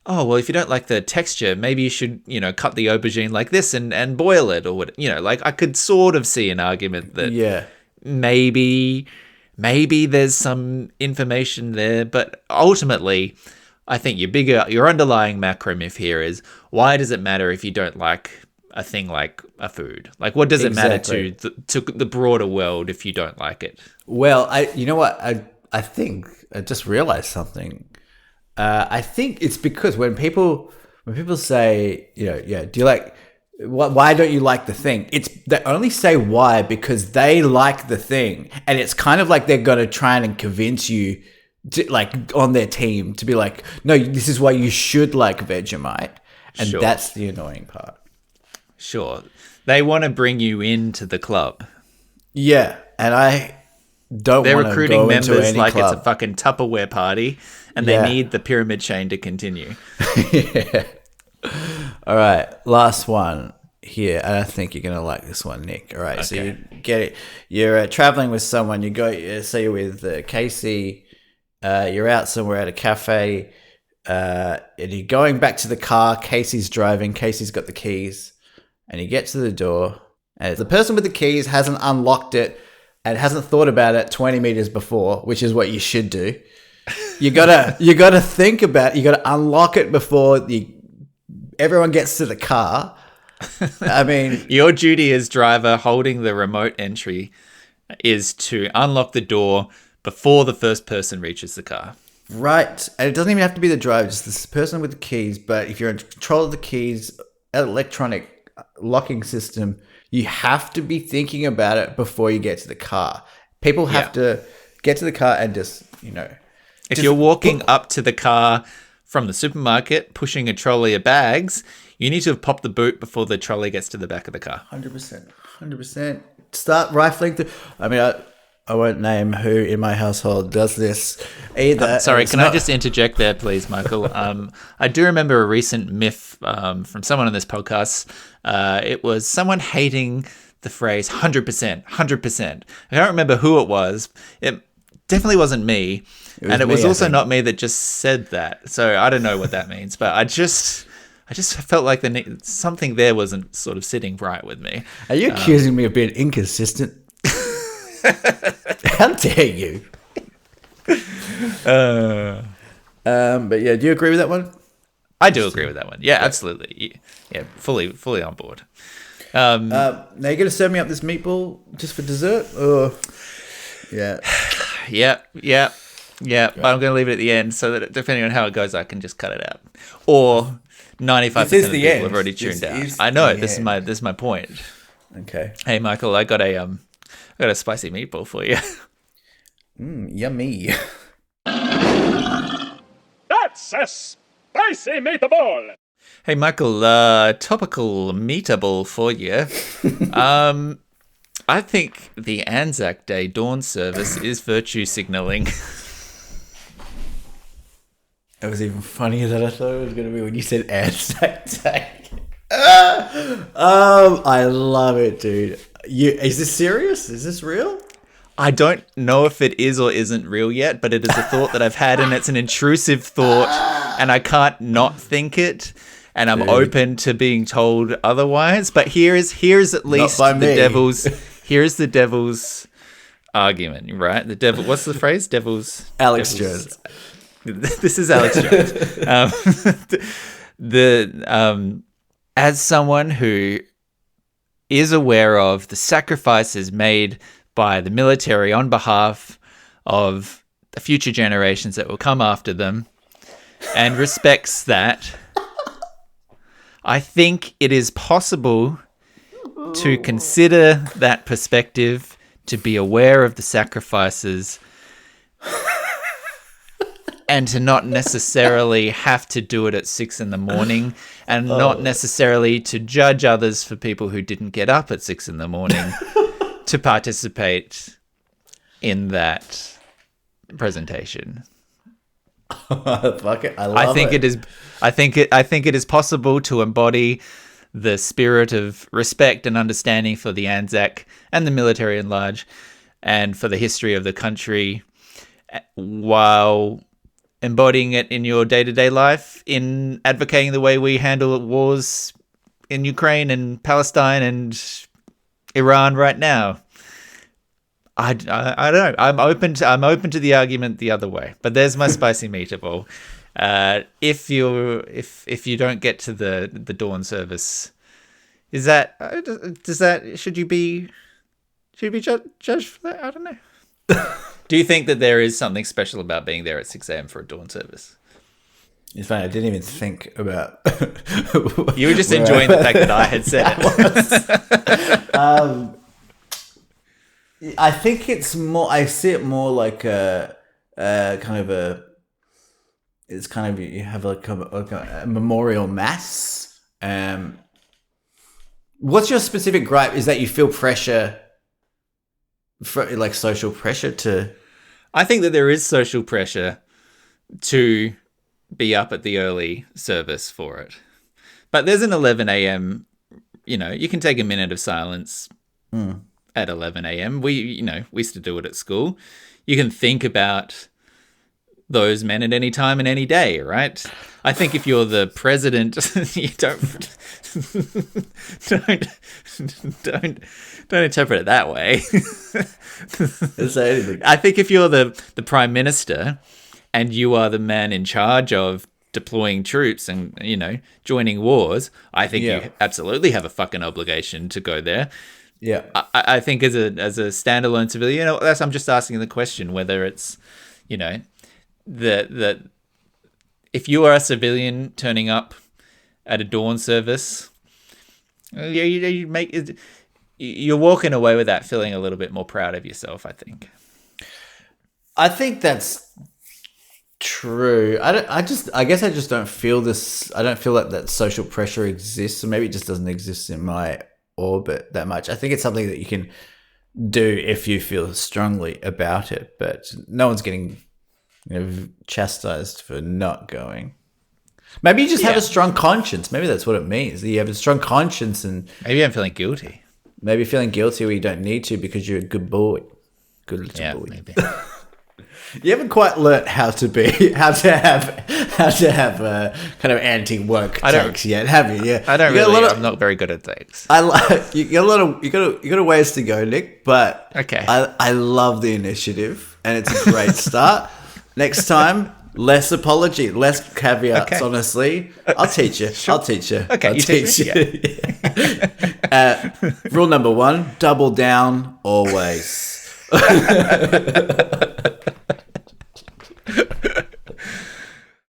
S1: oh, well, if you don't like the texture, maybe you should, cut the aubergine like this and boil it or what, I could sort of see an argument that maybe there's some information there, but ultimately, I think your underlying macro myth here is, why does it matter if you don't like a thing like a food? Like, what does it matter to the broader world if you don't like it?
S2: Well, you know what? I think I just realized something. I think it's because when people say, do you like, why don't you like the thing? They only say why because they like the thing, and it's kind of like they're gonna try and convince you, on their team, to be like, no, this is why you should like Vegemite, and that's the annoying part.
S1: Sure. They want to bring you into the club.
S2: Yeah, and I don't
S1: They're
S2: want to
S1: recruiting
S2: go into
S1: members
S2: any
S1: like
S2: club.
S1: it's a fucking Tupperware party, and they need the pyramid chain to continue.
S2: Yeah. All right, last one here. And I think you're gonna like this one, Nick. All right, so you get it. You're traveling with someone. You go. Say you're with Casey. You're out somewhere at a cafe, and you're going back to the car. Casey's driving. Casey's got the keys, and you get to the door, and the person with the keys hasn't unlocked it and hasn't thought about it 20 meters before, which is what you should do. You gotta think about. You gotta unlock it before everyone gets to the car. I mean,
S1: your duty as driver holding the remote entry is to unlock the door before the first person reaches the car.
S2: Right. And it doesn't even have to be the driver, just this person with the keys. But if you're in control of the keys, electronic locking system, you have to be thinking about it before you get to the car. People have to get to the car and just,
S1: If you're walking up to the car from the supermarket, pushing a trolley of bags, you need to have popped the boot before the trolley gets to the back of the car.
S2: 100%. Start rifling through. I mean, I won't name who in my household does this either.
S1: Sorry, can I just interject there, please, Michael? I do remember a recent myth from someone on this podcast. It was someone hating the phrase 100%, 100%. I don't remember who it was. It definitely wasn't me. It was also not me that just said that. So I don't know what that means, but I just felt like something there wasn't sort of sitting right with me.
S2: Are you accusing me of being inconsistent? How dare you? But yeah, do you agree with that one?
S1: I do agree with that one. Yeah, absolutely. Yeah, fully on board.
S2: Now you're gonna serve me up this meatball just for dessert, or yeah. But I'm going to leave it at the end so that depending on how it goes, I can just cut it out. Or 95% of people have already tuned out.
S1: I know this is my point.
S2: Okay.
S1: Hey, Michael, I got a spicy meatball for you.
S2: Yummy.
S4: That's a spicy meatball.
S1: Hey, Michael, topical meatball for you. I think the Anzac Day dawn service is virtue signaling.
S2: That was even funnier than I thought it was going to be when you said Anzac Day. I love it, dude. Is this serious? Is this real?
S1: I don't know if it is or isn't real yet, but it is a thought that I've had, and it's an intrusive thought, and I can't not think it, and I'm open to being told otherwise. But here's at least here's the devil's argument, right? The devil. What's the phrase?
S2: Alex Jones.
S1: This is Alex Jones. As someone who is aware of the sacrifices made by the military on behalf of the future generations that will come after them, and respects that, I think it is possible to consider that perspective, to be aware of the sacrifices, and to not necessarily have to do it at 6 a.m, and not necessarily to judge others for people who didn't get up at 6 a.m. to participate in that presentation.
S2: Fuck it. I
S1: think it is. I think it is possible to embody the spirit of respect and understanding for the Anzac and the military at large, and for the history of the country, while embodying it in your day-to-day life, in advocating the way we handle wars in Ukraine and Palestine and Iran right now. I don't know. I'm open to the argument the other way. But there's my spicy meatball. If you don't get to the dawn service, should you be judged for that? I don't know. Do you think that there is something special about being there at 6 a.m. for a dawn service?
S2: It's funny, I didn't even think about...
S1: You were just enjoying the fact that I had said
S2: it. I think it's more... I see it more like a kind of a... It's kind of... You have like a memorial mass. What's your specific gripe? Is that you feel pressure, like social pressure to...
S1: I think that there is social pressure to be up at the early service for it. But there's an 11 a.m., you can take a minute of silence at 11 a.m. We used to do it at school. You can think about those men at any time and any day, right? I think if you're the president, you don't interpret it that way.
S2: Say anything.
S1: I think if you're the prime minister and you are the man in charge of deploying troops and, joining wars, I think you absolutely have a fucking obligation to go there.
S2: Yeah.
S1: I think as a standalone civilian, I'm just asking the question whether it's, that if you are a civilian turning up at a dawn service, you're walking away with that feeling a little bit more proud of yourself, I think.
S2: I think that's true. I guess I just don't feel this. I don't feel like that social pressure exists, or maybe it just doesn't exist in my orbit that much. I think it's something that you can do if you feel strongly about it, but no one's getting chastised for not going. Maybe you just have a strong conscience. Maybe that's what it means. You have a strong conscience, and
S1: maybe I'm feeling guilty.
S2: Maybe you're feeling guilty where you don't need to because you're a good boy. Good little boy.
S1: Maybe.
S2: You haven't quite learnt how to have kind of anti-work takes yet, have you? Yeah,
S1: I don't really. I'm not very good at takes.
S2: You got a ways to go, Nick. But
S1: okay,
S2: I love the initiative, and it's a great start. Next time, less apology, less caveats. Okay. Honestly, I'll teach you.
S1: Sure.
S2: I'll teach you.
S1: Okay,
S2: I'll
S1: you teach me.
S2: Rule number 1: double down always.